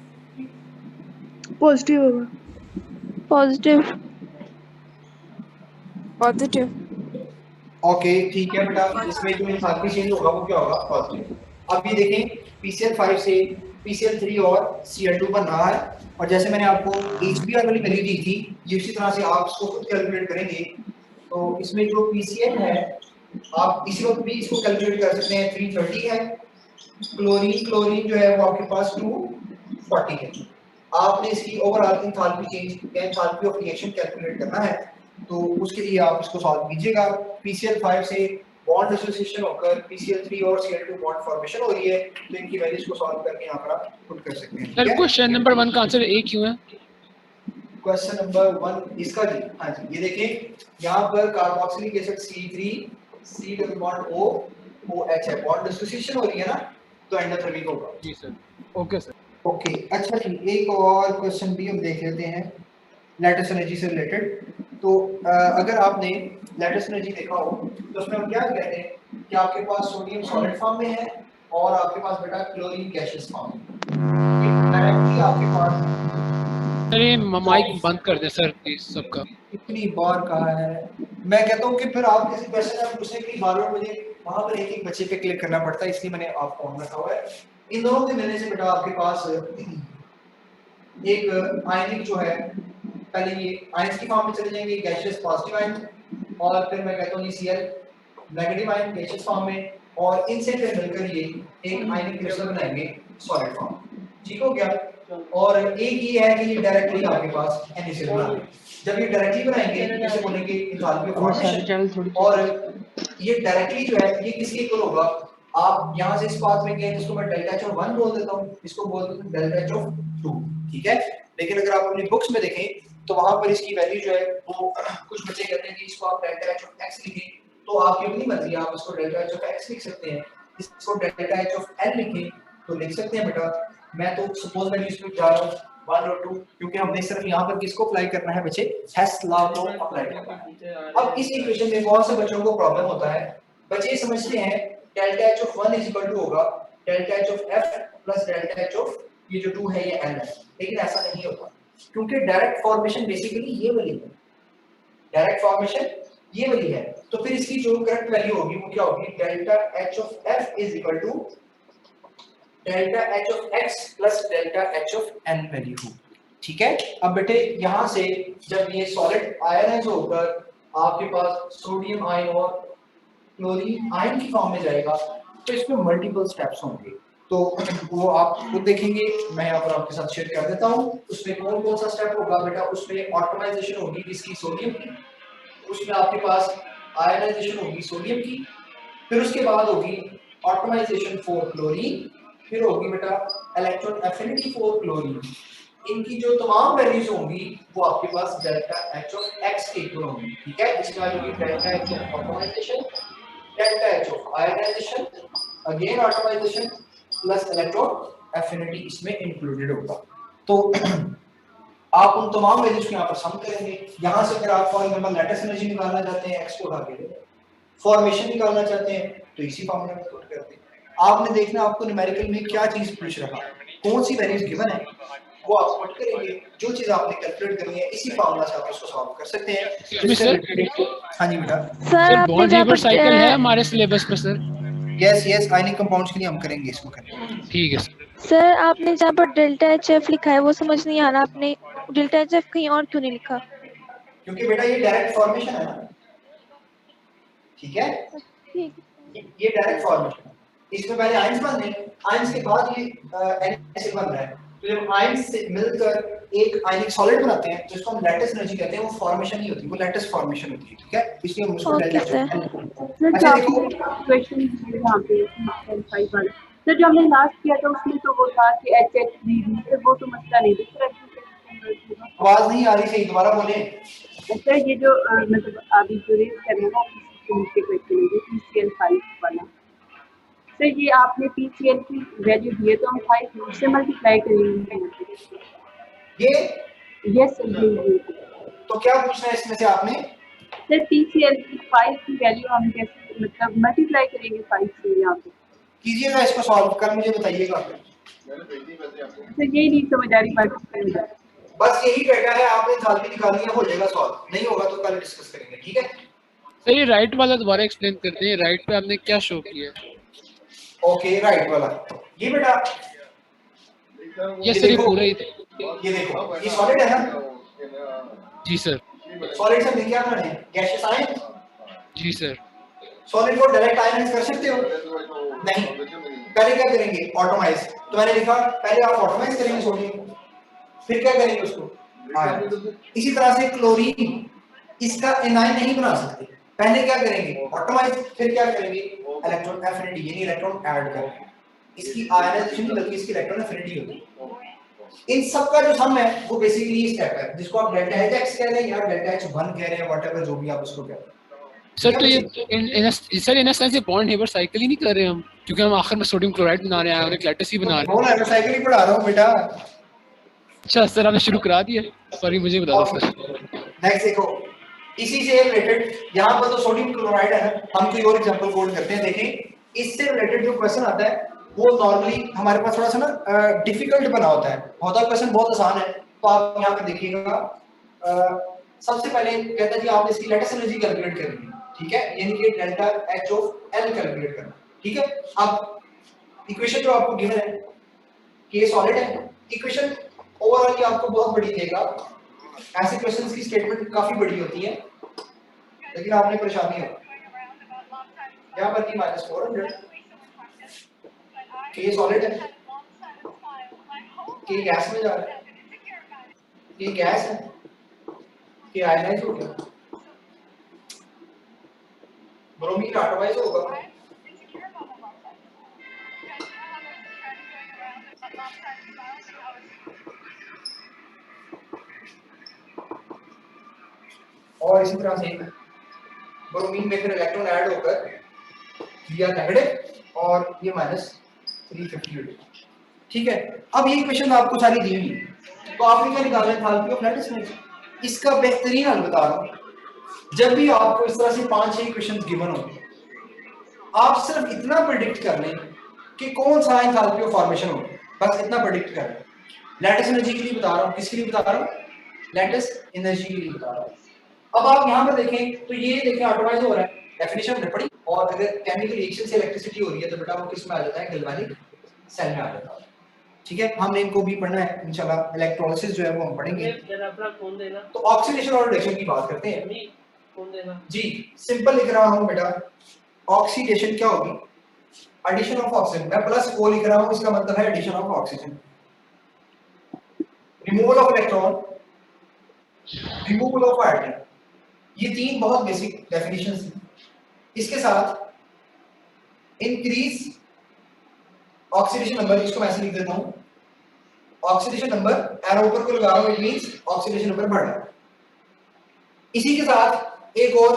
positive होगा, पॉजिटिव पॉजिटिव। ओके ठीक है बेटा, इसमें जो एंथैल्पी चेंज होगा वो क्या होगा, पॉजिटिव। अब ये देखें PCl5 से PCl3 और Cl2 बन रहा है, और जैसे मैंने आपको HBr वाली वैल्यू दी थी, ये इसी तरह से आप इसको खुद कैलकुलेट करेंगे। तो इसमें जो PCl है आप इसी वक्त भी इसको कैलकुलेट कर सकते हैं, 330 है। क्लोरीन जो है वो आपके पास 240 है। आपने इसकी overall enthalpy change, enthalpy of reaction calculate करना है, तो उसके लिए आप इसको सॉल्व कीजिएगा। PCl5 से बॉन्ड एसोसिएशन होकर PCl3 और Cl2 बॉन्ड फॉर्मेशन हो रही है, तो इनकी वैल्यूज को सॉल्व करके यहाँ पर आप पुट कर सकते हैं। सर क्वेश्चन नंबर 1 का आंसर ए क्यों है? क्वेश्चन नंबर 1 इसका जी, हाँ जी, ये देखें यहाँ पर carboxylic acid C3 C double bond O OH है, बॉन्ड एसोसिएशन हो रही है ना, तो एंडोथर्मिक होगा। जी सर, ओके सर। ओके, अच्छा जी, एक और क्वेश्चन भी हम देख लेते हैं लैटिस एनर्जी से रिलेटेड। तो अगर आपने लैटिस एनर्जी देखा हो तो उसमें हम क्या कहते हैं कि आपके पास सोडियम सॉलिड फॉर्म में है और आपके पास बेटा क्लोरीन गैसियस फॉर्म में। डायरेक्टली आपके पास, सर ये माइक बंद कर दे सर प्लीज सबका। इतनी बार कहा है, मैं कहता हूँ कि फिर आप किसी क्वेश्चन आप पूछने के लिए बार-बार मुझे वहां पर एक बच्चे पे क्लिक करना पड़ता है, इसलिए मैंने आपको ऑन रखा हुआ है। इन दोनों के मिलने से बेटा आपके पास एक आयनिक जो है, पहले ये आयंस की फॉर्म में चले जाएंगे, गैसियस पॉजिटिव आयन, और फिर मैं कहता हूँ ये Cl negative ion gaseous form में, और इनसे फिर मिलकर ये एक आयनिक क्रिस्टल बनाएंगे सॉलिड फॉर्म। ठीक हो गया? और एक ये है कि ये डायरेक्टली आपके पास NaCl बनाएंगे। जब ये डायरेक्टली बनाएंगे इसे बोलेंगे एंथैल्पी ऑफ फॉर्मेशन, और ये डायरेक्टली जो है ये किसके इक्वल होगा? आप यहाँ से इस पाथ में गए जिसको मैं डेल्टा एच ऑफ 1 बोल देता हूँ, इसको बोल देता हूँ डेल्टा एच ऑफ 2, ठीक है? लेकिन अगर आप अपनी बुक्स में देखें तो वहां पर इसकी वैल्यू जो है वो कुछ बच्चे कहते हैं कि इसको आप डेल्टा एच ऑफ x लिखें, तो आपकी अपनी मर्जी, आप इसको डेल्टा एच ऑफ x लिख सकते हैं, इसको डेल्टा एच ऑफ n लिखें तो लिख सकते हैं बेटा। मैं तो सपोज मैं इस पे जा रहा हूं 1 और 2, क्योंकि हमने सिर्फ यहाँ पर किसको अप्लाई करना है बच्चे, हेस लॉ को अप्लाई करना है। अब इस इक्वेशन में बहुत से बच्चों को प्रॉब्लम होता है, बच्चे समझते हैं delta H of 1 is equal to होगा delta H of f plus delta H of ये जो 2 है ये n है, लेकिन ऐसा नहीं होता, क्योंकि डायरेक्ट फॉर्मेशन बेसिकली ये वाली है, डायरेक्ट फॉर्मेशन ये वाली है। तो फिर इसकी जो करेक्ट वैल्यू होगी वो क्या होगी, delta H of f is equal to delta H of x plus delta H of n value हो, ठीक है? अब बेटे यहां से जब ये सॉलिड आयनाइज होकर आपके पास सोडियम आयन और क्लोरीन आयन की फॉर्म में जाएगा तो इसमें मल्टीपल स्टेप्स होंगे, तो वो आप खुद देखेंगे, मैं यहाँ पर आपके साथ शेयर कर देता हूँ। उसमें कौन कौन सा स्टेप होगा बेटा, उसमें ऑटोमाइजेशन होगी किसकी, सोडियम की, उसमें आपके पास आयनाइजेशन होगी सोडियम की, फिर उसके बाद होगी ऑटोमाइजेशन फॉर क्लोरीन, फिर होगी बेटा इलेक्ट्रॉन एफिनिटी फॉर क्लोरीन। इनकी जो तमाम वैल्यूज होंगी वो आपके पास डेल्टा एच ऑफ x के इक्वल होंगी, ठीक है? इसके बाद होगी delta H of atomization, delta H of ionization, again atomization plus electron affinity इसमें इंक्लूडेड होगा। तो आप उन तमाम वैल्यूज को यहाँ पर सम करेंगे। यहाँ से अगर आप फॉर एग्जांपल लैटिस एनर्जी निकालना चाहते हैं, x को उठा के फॉर्मेशन निकालना चाहते हैं तो इसी फॉर्मूला में पुट करते हैं। आपने देखना आपको न्यूमेरिकल में क्या चीज पूछ रहा है, कौन सी वैल्यूज गिवन है वो आप पुट करेंगे, जो चीज आपने कैलकुलेट करनी है इसी फॉर्मूला से आप उसको सॉल्व कर सकते हैं। हाँ जी बेटा, सर बॉन्ड रिवर्स साइकिल है हमारे सिलेबस में सर? यस आयनिक कंपाउंड्स के लिए हम करेंगे इसको करेंगे, ठीक है सर। सर आपने जहाँ पर डेल्टा एच एफ लिखा है वो समझ नहीं आ रहा, आपने डेल्टा एच एफ कहीं और क्यों नहीं लिखा? क्योंकि बेटा ये डायरेक्ट फॉर्मेशन है ना, ठीक है? ये डायरेक्ट फॉर्मेशन है, इसमें पहले आयंस बन रहे हैं, आयंस के बाद ये NaCl बन रहा है, तो जब आयंस से मिलकर एक आयनिक सॉलिड बनाते हैं तो इसको हम लैटिस एनर्जी कहते हैं, वो फॉर्मेशन नहीं होती, वो लैटिस फॉर्मेशन होती है, ठीक है? इसलिए हम उसको डेल्टा एच। अच्छा देखो क्वेश्चन यहाँ पे फाइव वाला सर जो हमने लास्ट किया था उसमें तो वो था कि HH3 सर वो तो मसला नहीं था। आवाज नहीं आ रही, सही दोबारा बोले। अच्छा ये जो मतलब अभी जो रेस कर रहे हैं ना नीचे क्वेश्चन है PCl5 वाला सर, ये आपने PCl की वैल्यू दी है तो हम 5 से मल्टीप्लाई करेंगे ये यस सर ये तो क्या पूछना है इसमें से आपने सर PCl की 5 की वैल्यू हम कैसे मतलब मल्टीप्लाई करेंगे 5 से, यहाँ पे कीजिएगा इसको सॉल्व कर मुझे बताइएगा। सर यही नहीं समझ आ रही बात, बस यही डेटा है, आपने एंथैल्पी निकालनी है, हो जाएगा सॉल्व, नहीं होगा तो कल डिस्कस करेंगे, ठीक है? सर ये राइट वाला दोबारा एक्सप्लेन करते हैं, राइट पे आपने क्या शो किया? ओके राइट वाला ये बेटा ये सर ये पूरा ही ये देखो ये सॉलिड है ना, जी सर सॉलिड से मिल क्या बनाने हैं गैसियस आयन। जी सर सॉलिड को डायरेक्ट आयनाइज कर सकते हो नहीं, पहले क्या करेंगे ऑटोमाइज। तो मैंने लिखा पहले आप ऑटोमाइज करेंगे सोडियम, फिर क्या करेंगे उसको आयन। इसी तरह से क्लोरीन इसका एनाइन नहीं बना सकते, पहले क्या करेंगे ऑटोमाइज, फिर क्या करेंगे इलेक्ट्रॉन एफिनिटी यानी इलेक्ट्रॉन ऐड करेंगे। इसकी आयनाइजेशन नहीं बल्कि इसकी इलेक्ट्रॉन एफिनिटी होती है। इन सब का जो सम है वो बेसिकली ये स्टेप है जिसको आप डेल्टा एच एक्स कह रहे हैं या डेल्टा एच 1 कह रहे हैं, व्हाटएवर जो भी आप उसको कह रहे हैं। सर। तो ये सर इन सेंस ये बॉन्ड हेबर साइकिल ही नहीं कर रहे हम, क्योंकि हम आखिर में सोडियम क्लोराइड बना रहे हैं, आयोनिक लैटिस ही बना रहे हैं। बोल हेबर साइकिल ही पढ़ा रहा हूं बेटा। अच्छा सर आपने शुरू करा दिया, सॉरी मुझे बता दो सर। नेक्स्ट देखो इसी से रिलेटेड यहाँ पर तो सोडियम क्लोराइड है ना, हम कोई और एग्जांपल कोड करते हैं। देखें इससे रिलेटेड जो क्वेश्चन आता है वो नॉर्मली हमारे पास थोड़ा सा ना डिफिकल्ट बना होता है, क्वेश्चन बहुत आसान है। तो आप यहाँ पे देखिएगा सबसे पहले कहता है जी आपने इसकी लेटेस्ट एनर्जी कैलकुलेट करनी है, ठीक है, यानी कि delta H of L calculate करना, ठीक है। अब इक्वेशन जो आपको गिवन है कि ये सॉलिड है, इक्वेशन ओवरऑल आपको बहुत बड़ी देगा। ऐसे क्वेश्चंस की स्टेटमेंट काफी बड़ी होती है लेकिन आपने परेशानी हो यहाँ पर की -400 कि ये सॉलिड है कि गैस में जा रहा है, ये गैस है कि आयनाइज हो गया, ब्रोमीन एटमाइज होगा, और इसी तरह से ब्रोमीन में फिर इलेक्ट्रॉन ऐड होकर दिया नेगेटिव और ये -350, ठीक है। अब ये क्वेश्चन आपको सारी दी हुई तो आपने क्या निकालना है एंथैल्पी ऑफ लैटिस में। इसका बेहतरीन हल बता रहा हूं, जब भी आपको इस तरह से 5-6 क्वेश्चंस गिवन हो आप सिर्फ इतना प्रेडिक्ट कर लें कि कौन सा एंथैल्पी ऑफ फॉर्मेशन हो, बस इतना प्रेडिक्ट कर लें। लैटिस एनर्जी के लिए बता रहा हूं, किसके लिए बता रहा हूं, लैटिस एनर्जी के लिए बता रहा हूं। अब आप यहां पर देखें तो ये देखें एटमाइज हो रहा है, डेफिनेशन हमने पढ़ी। और अगर केमिकल रिएक्शन से इलेक्ट्रिसिटी हो रही है तो बेटा वो किस में आ जाता है, गैल्वेनिक सेल में आ जाता है, ठीक है। हमने इनको भी पढ़ना है इंशाल्लाह, इलेक्ट्रोलिसिस जो है वो हम पढ़ेंगे। तो ऑक्सीडेशन और रिडक्शन की बात करते हैं जी। सिंपल लिख रहा हूं बेटा, ऑक्सीडेशन क्या होगी, एडिशन ऑफ ऑक्सीजन। मैं प्लस O लिख रहा हूं, इसका मतलब है addition of oxygen. Removal of electron, removal of item, ये तीन बहुत बेसिक डेफिनेशंस हैं। इसके साथ इंक्रीज ऑक्सीडेशन नंबर, इसको मैं ऐसे लिख देता हूं, ऑक्सीडेशन नंबर एरो ऊपर को लगा रहा हूं, इट मींस ऑक्सीडेशन नंबर बढ़ रहा है। इसी के साथ एक और,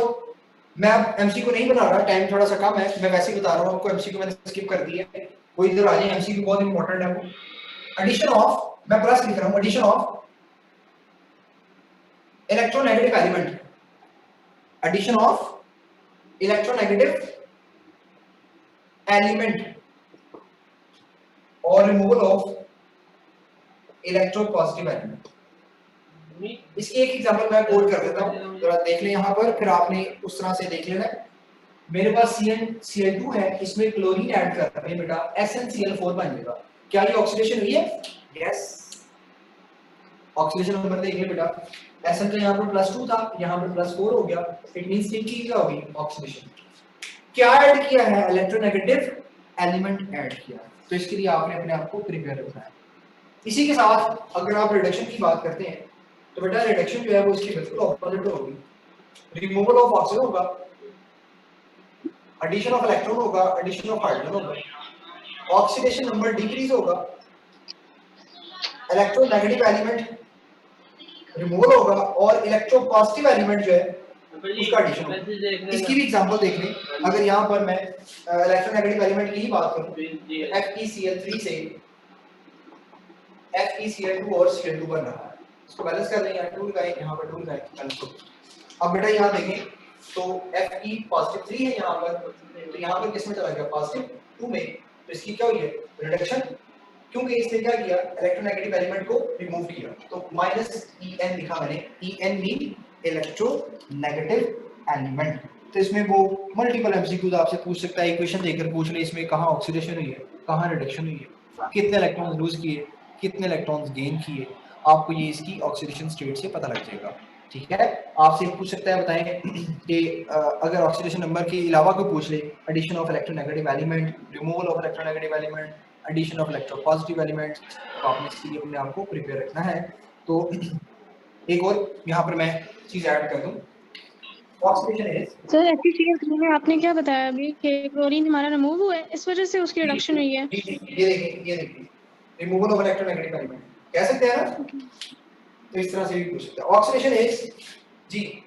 मैं अब एमसीक्यू नहीं बना रहा, टाइम थोड़ा सा कम है, मैं वैसे ही बता रहा हूं आपको, एमसीक्यू मैंने स्किप कर दिया है, वो इधर आ जाए, एमसीक्यू बहुत इंपॉर्टेंट है वो। एडिशन ऑफ, मैं प्लस लिख रहा हूं, addition of electronegative element, addition of electronegative element और रिमूवल ऑफ इलेक्ट्रोपॉजिटिव एलिमेंट। इसकी एक एग्जांपल मैं कोड कर देता हूं, जरा देख लें यहां पर, फिर आपने उस तरह से देख लेना है। मेरे पास CnCl2 है, इसमें क्लोरीन ऐड कर रहे हैं बेटा, SnCl4 बन जाएगा। क्या ये ऑक्सीडेशन हुई है? यस। ऑक्सीडेशन नंबर देख ले बेटा, Sn तो यहां पर +2 था, यहां पर +4 हो गया, इट मींस कि क्या होगी ऑक्सीडेशन। क्या ऐड किया है? इलेक्ट्रोनेगेटिव एलिमेंट ऐड किया, तो इसके लिए आपने अपने आप को प्रिपेयर रखना है। इसी के साथ अगर आप रिडक्शन की बात करते हैं तो बेटा रिडक्शन जो है वो इसकी बिल्कुल ऑपोजिट होगी। रिमूवल ऑफ ऑक्सीजन होगा, एडिशन ऑफ इलेक्ट्रॉन होगा, एडिशन ऑफ हाइड्रोजन होगा, ऑक्सीडेशन नंबर डिक्रीज होगा, इलेक्ट्रोनेगेटिव एलिमेंट रिमूवल होगा और इलेक्ट्रोपॉजिटिव एलिमेंट जो है उसका एडिशन होगा। इसकी भी एग्जांपल देख लें, अगर यहाँ पर मैं इलेक्ट्रोनेगेटिव एलिमेंट की ही बात करूं, FeCl3 से FeCl2 और Cl2 बन रहा है, इसको बैलेंस कर लें, यहाँ 2 लगाएं, यहाँ पर 2 लगाएं, बैलेंस हो गया। अब बेटा यहाँ देखें तो Fe पॉजिटिव 3 है यहाँ पर, तो यहाँ पर किसमें चला गया, पॉजिटिव 2 में, तो इसकी क्या हुई है, रिडक्शन, क्योंकि इसने क्या किया, इलेक्ट्रोनेगेटिव एलिमेंट को रिमूव किया। तो -En लिखा मैंने, En मीन इलेक्ट्रोनेगेटिव एलिमेंट। तो इसमें वो मल्टीपल एमसीक्यूज आपसे पूछ सकता है, इक्वेशन देकर पूछ ले इसमें कहाँ ऑक्सीडेशन हुई है, कहाँ रिडक्शन हुई है, कितने इलेक्ट्रॉन लूज किए, कितने इलेक्ट्रॉन्स गेन किए, आपको ये इसकी ऑक्सीडेशन स्टेट से पता लग जाएगा। ठीक है, आपसे पूछ सकता है बताएं कि अगर ऑक्सीडेशन नंबर के अलावा कोई पूछ ले, addition of electronegative element, removal of electronegative element, addition of electropositive elements, तो आपने इसके लिए अपने आप को प्रिपेयर रखना है। तो एक और यहाँ पर मैं चीज ऐड कर दूं, ऑक्सीडेशन इज सर FeCl3 में आपने क्या बताया अभी कि क्लोरीन हमारा रिमूव हुआ है, इस वजह से उसकी रिडक्शन हुई है। ये देखिए रिमूवल ऑफ इलेक्ट्रोनेगेटिव एलिमेंट कह सकते हैं ना, तो इस तरह से भी पूछ सकते हैं। ऑक्सीडेशन इज जी,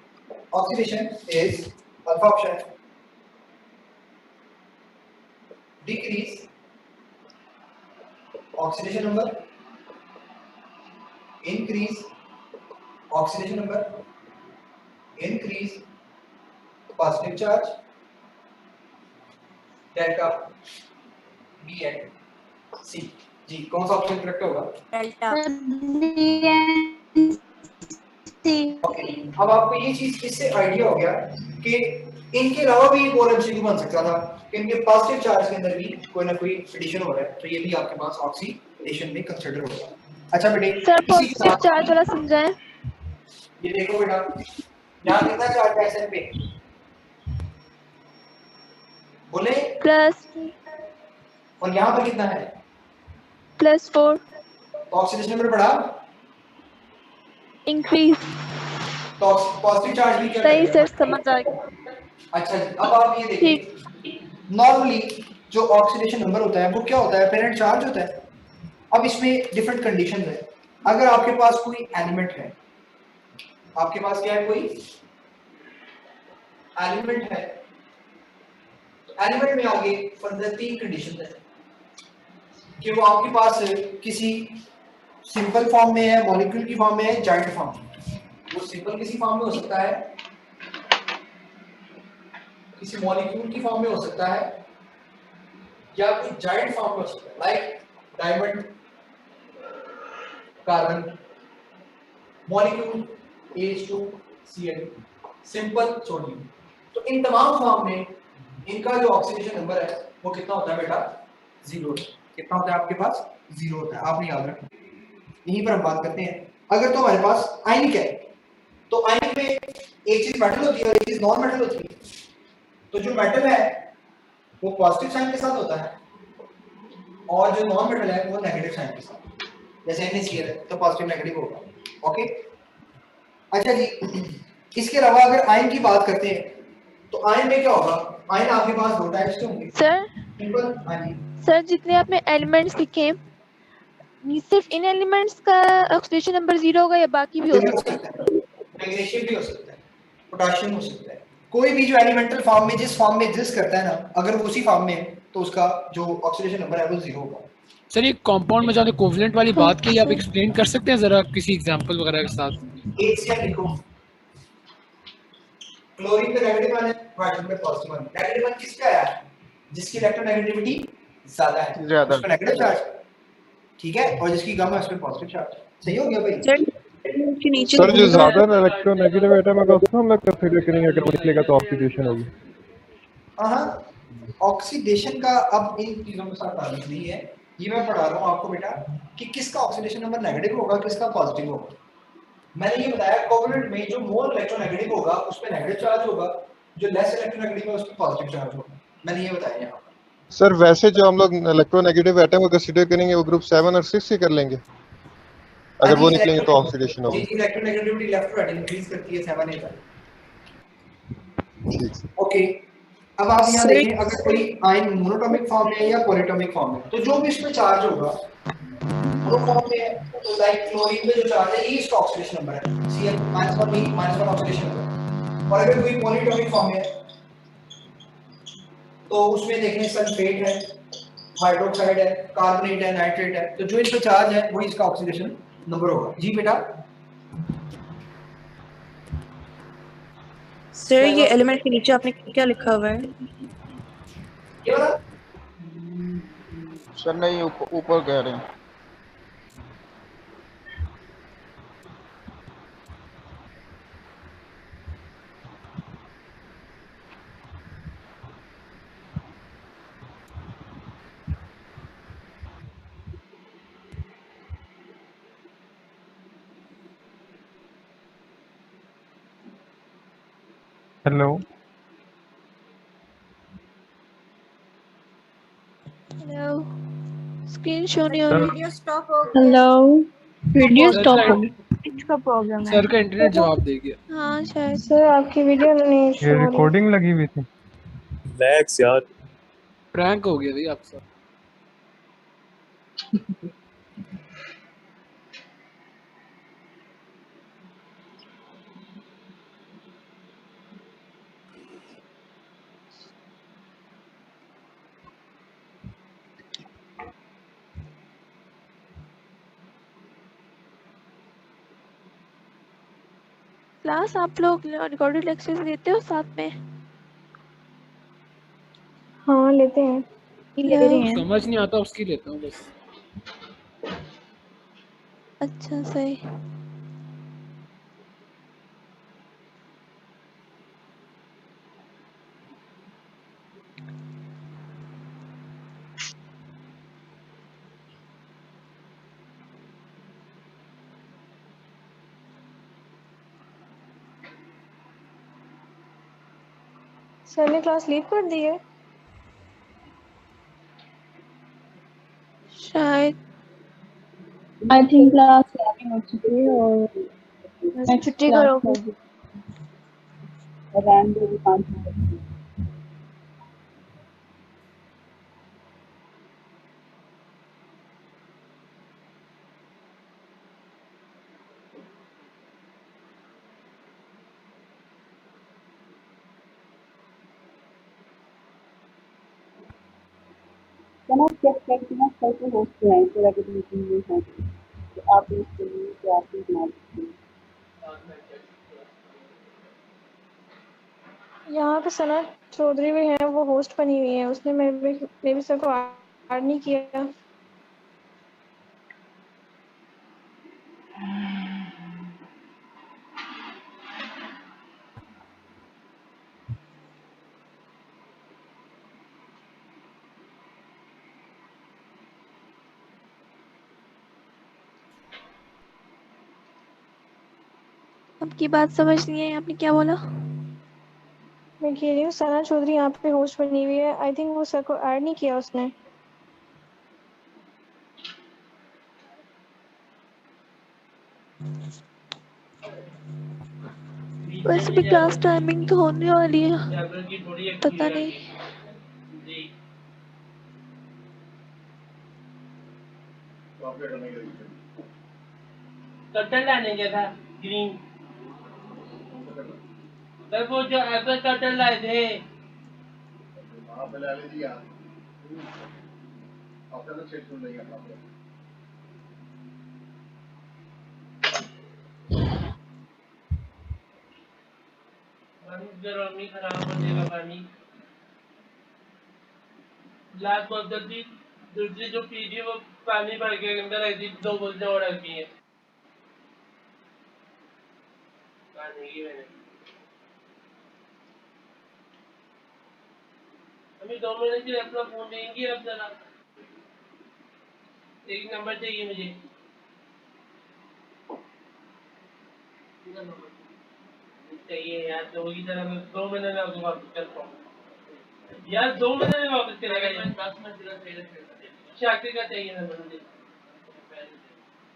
oxidation is alpha option decrease oxidation number, increase oxidation number, increase positive charge, delta B and C. जी, कौन सा ऑप्शन करेक्ट होगा? डेल्टा। ओके, अब आपको ये चीज इससे आइडिया हो गया कि इनके अलावा भी एक और एमसीक्यू बन सकता था कि इनके पॉजिटिव चार्ज के अंदर भी कोई ना कोई एडिशन हो रहा है, तो ये भी आपके पास ऑक्सीडेशन में कंसीडर होगा। अच्छा बेटे, सर इसी के पॉजिटिव साथ चार्ज वाला समझाएं। ये देखो बेटा, यहाँ कितना चार्ज है एसएन पे, बोले प्लस, और यहाँ पर कितना है? +4, तो ऑक्सीडेशन नंबर बढ़ा, इंक्रीज। तो पॉजिटिव चार्ज भी क्या सही करेगा? सर, समझ आ गया। अच्छा, अब आप ये देखिए, नॉर्मली जो ऑक्सीडेशन नंबर होता है वो क्या होता है? पेरेंट चार्ज होता है। अब इसमें डिफरेंट कंडीशंस है। अगर आपके पास कोई एलिमेंट है, आपके पास क्या है, कोई एलिमेंट है, तो एलिमेंट में आगे फर्दर 3 कंडीशंस है कि वो आपके पास किसी सिंपल फॉर्म में है, मॉलिक्यूल की फॉर्म में है, जॉइंट फॉर्म में। वो सिंपल किसी फॉर्म में हो सकता है, किसी मॉलिक्यूल की फॉर्म में हो सकता है, या कोई जॉइंट फॉर्म में हो सकता है, like diamond, carbon, molecule H2Cl, simple sodium. तो इन तमाम फॉर्म में इनका जो ऑक्सीडेशन नंबर है वो कितना होता है बेटा? 0। कितना होता है आपके पास? 0 होता है, आपने याद रखना। यहीं पर हम बात करते हैं, अगर तो हमारे पास आयनिक है, तो आयनिक में एक चीज मेटल होती है और एक चीज नॉन मेटल होती है। तो जो मेटल है वो पॉजिटिव साइन के साथ होता है, और जो नॉन मेटल है वो नेगेटिव साइन के साथ। जैसे NaCl है तो पॉजिटिव नेगेटिव होगा। ओके, अच्छा जी, इसके अलावा अगर आयन की बात करते हैं तो आयन में क्या होगा? आयन आपके पास 2 टाइप्स के होंगे। सर सिंपल, हाँ जी, सर जितने आपने एलिमेंट्स लिखे सिर्फ इन एलिमेंट्स का ऑक्सीडेशन नंबर 0 होगा या बाकी भी हो सकता है? मैग्नीशियम भी हो सकता है, पोटेशियम हो सकता है, कोई भी जो एलिमेंटल फॉर्म में जिस फॉर्म में एग्जिस्ट करता है ना, अगर वो उसी फॉर्म में है तो उसका जो ऑक्सीडेशन नंबर है वो 0 होगा। सर ये कंपाउंड में जो कोवलेंट वाली बात की, आप एक्सप्लेन कर सकते हैं जरा किसी एग्जांपल वगैरह के साथ? HCl लिखो, क्लोरीन पे नेगेटिव वन है, हाइड्रोजन पे पॉजिटिव वन। नेगेटिव वन किसका है? जिसकी इलेक्ट्रोनेगेटिविटी ज्यादा है, उस पे नेगेटिव चार्ज, ठीक है, और जिसकी कम है उस पे पॉजिटिव चार्ज। सही हो गया भाई? सर जो ज्यादा इलेक्ट्रोनेगेटिव एटम है उसको हम लोग कंसीडर करेंगे, अगर निकलेगा तो ऑक्सीडेशन होगी। हाँ, ऑक्सीडेशन का अब इन चीजों के साथ ताल्लुक नहीं है, ये मैं पढ़ा रहा हूँ आपको बेटा कि किसका ऑक्सीडेशन नंबर नेगेटिव होगा, किसका पॉजिटिव होगा। मैंने ये बताया कोवलेंट में जो मोर इलेक्ट्रोनेगेटिव होगा उस पे नेगेटिव चार्ज होगा, जो लेस इलेक्ट्रोनेगेटिव है उस पे पॉजिटिव चार्ज होगा। मैंने ये बताया यहाँ। सर वैसे जो हम लोग इलेक्ट्रोनेगेटिव एटम को कंसीडर करेंगे वो ग्रुप 7 और 6 ही कर लेंगे, अगर वो निकलेंगे तो ऑक्सीडेशन होगी। जी, electronegativity left to right increase करती है 7 8 ठीक। ओके, अब आप यहाँ देखें, अगर कोई आयन मोनोटॉमिक फॉर्म में है या पॉलीटॉमिक फॉर्म में, तो जो भी इसमें चार्ज होगा वो फॉर्म में है, तो लाइक क्लोरीन में जो चार्ज है ये इसका ऑक्सीडेशन नंबर है, Cl -1 ऑक्सीडेशन नंबर। और अगर कोई पॉलीटॉमिक फॉर्म में है तो उसमें देखें सल्फेट है, हाइड्रोक्साइड है, कार्बोनेट है, नाइट्रेट है, तो जो इसमें चार्ज है वही इसका ऑक्सीडेशन नंबर होगा। जी बेटा, सर ये एलिमेंट के नीचे आपने क्या लिखा हुआ है? ये वाला सर नहीं, ऊपर कह रहे हैं। हेलो हेलो स्क्रीन शो नहीं हो सर रही। वीडियो स्टॉप हो गया। हेलो वीडियो सर स्टॉप का हो गई का प्रॉब्लम है सर का इंटरनेट जवाब दे गया। हाँ शायद। सर आपकी वीडियो नहीं ये शो हो रही। रिकॉर्डिंग लगी हुई थी। लैग्स यार। प्रैंक हो गया भाई आपके साथ। क्लास आप लोग रिकॉर्डेड लेक्चर्स देते हो साथ में? हाँ लेते हैं। ले रहे हैं। समझ नहीं आता उसकी लेता हूँ बस। अच्छा सही। सर ने क्लास लीव कर दी है। शायद आई थिंक क्लास स्टार्टिंग हो चुकी है और नेक्स्ट छुट्टी क्लास करोगे? होगी। रैंड भी 5 मिनट। ना चेक करके ना कल को होस्ट पे आए फिर अगर मीटिंग में है तो आप इसके लिए क्या आप बना सकते हैं। यहाँ पे सना चौधरी भी है, वो होस्ट बनी हुई है। उसने मेरे भी सर को ऐड नहीं किया। आपकी बात समझ नहीं आई, आपने क्या बोला? मैं कह रही हूँ सना चौधरी यहाँ पे होस्ट बनी हुई है। आई थिंक वो सर को ऐड नहीं किया उसने। वैसे भी क्लास टाइमिंग तो होने वाली है, पता नहीं। टर्टल लाने गया था ग्रीन। सर वो जो एप्पल टर्टल लाए थे। आप ले लीजिए यार। आपका तो चेक नहीं करना पड़ेगा। गर्मी खराब हो जाएगा पानी। लास्ट बोतल थी, दूसरी जो पी थी वो पानी भर के अंदर आई थी, 2 बोतलें और रखी हैं। पानी की मैंने अभी 2 मिनट के अपना फोन देंगी अब जरा। एक नंबर चाहिए मुझे। चाहिए यार, दो की तरह मैं 2 मिनट में वापस करता हूँ यार। 2 मिनट में वापस करेगा यार। 10 मिनट तेरा चाहिए। शाकिर का चाहिए नंबर मुझे।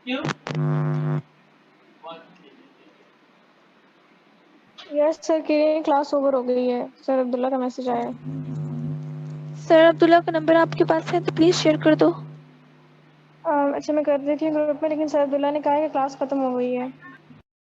क्यों? यस सर कह रहे हैं क्लास ओवर हो गई है। सर अब्दुल्ला का मैसेज आया। सर अब्दुल्ला का नंबर आपके पास है तो प्लीज शेयर कर दो। अच्छा मैं कर देती हूँ ग्रुप में, लेकिन सर अब्दुल्ला ने कहा है कि क्लास खत्म हो गई है।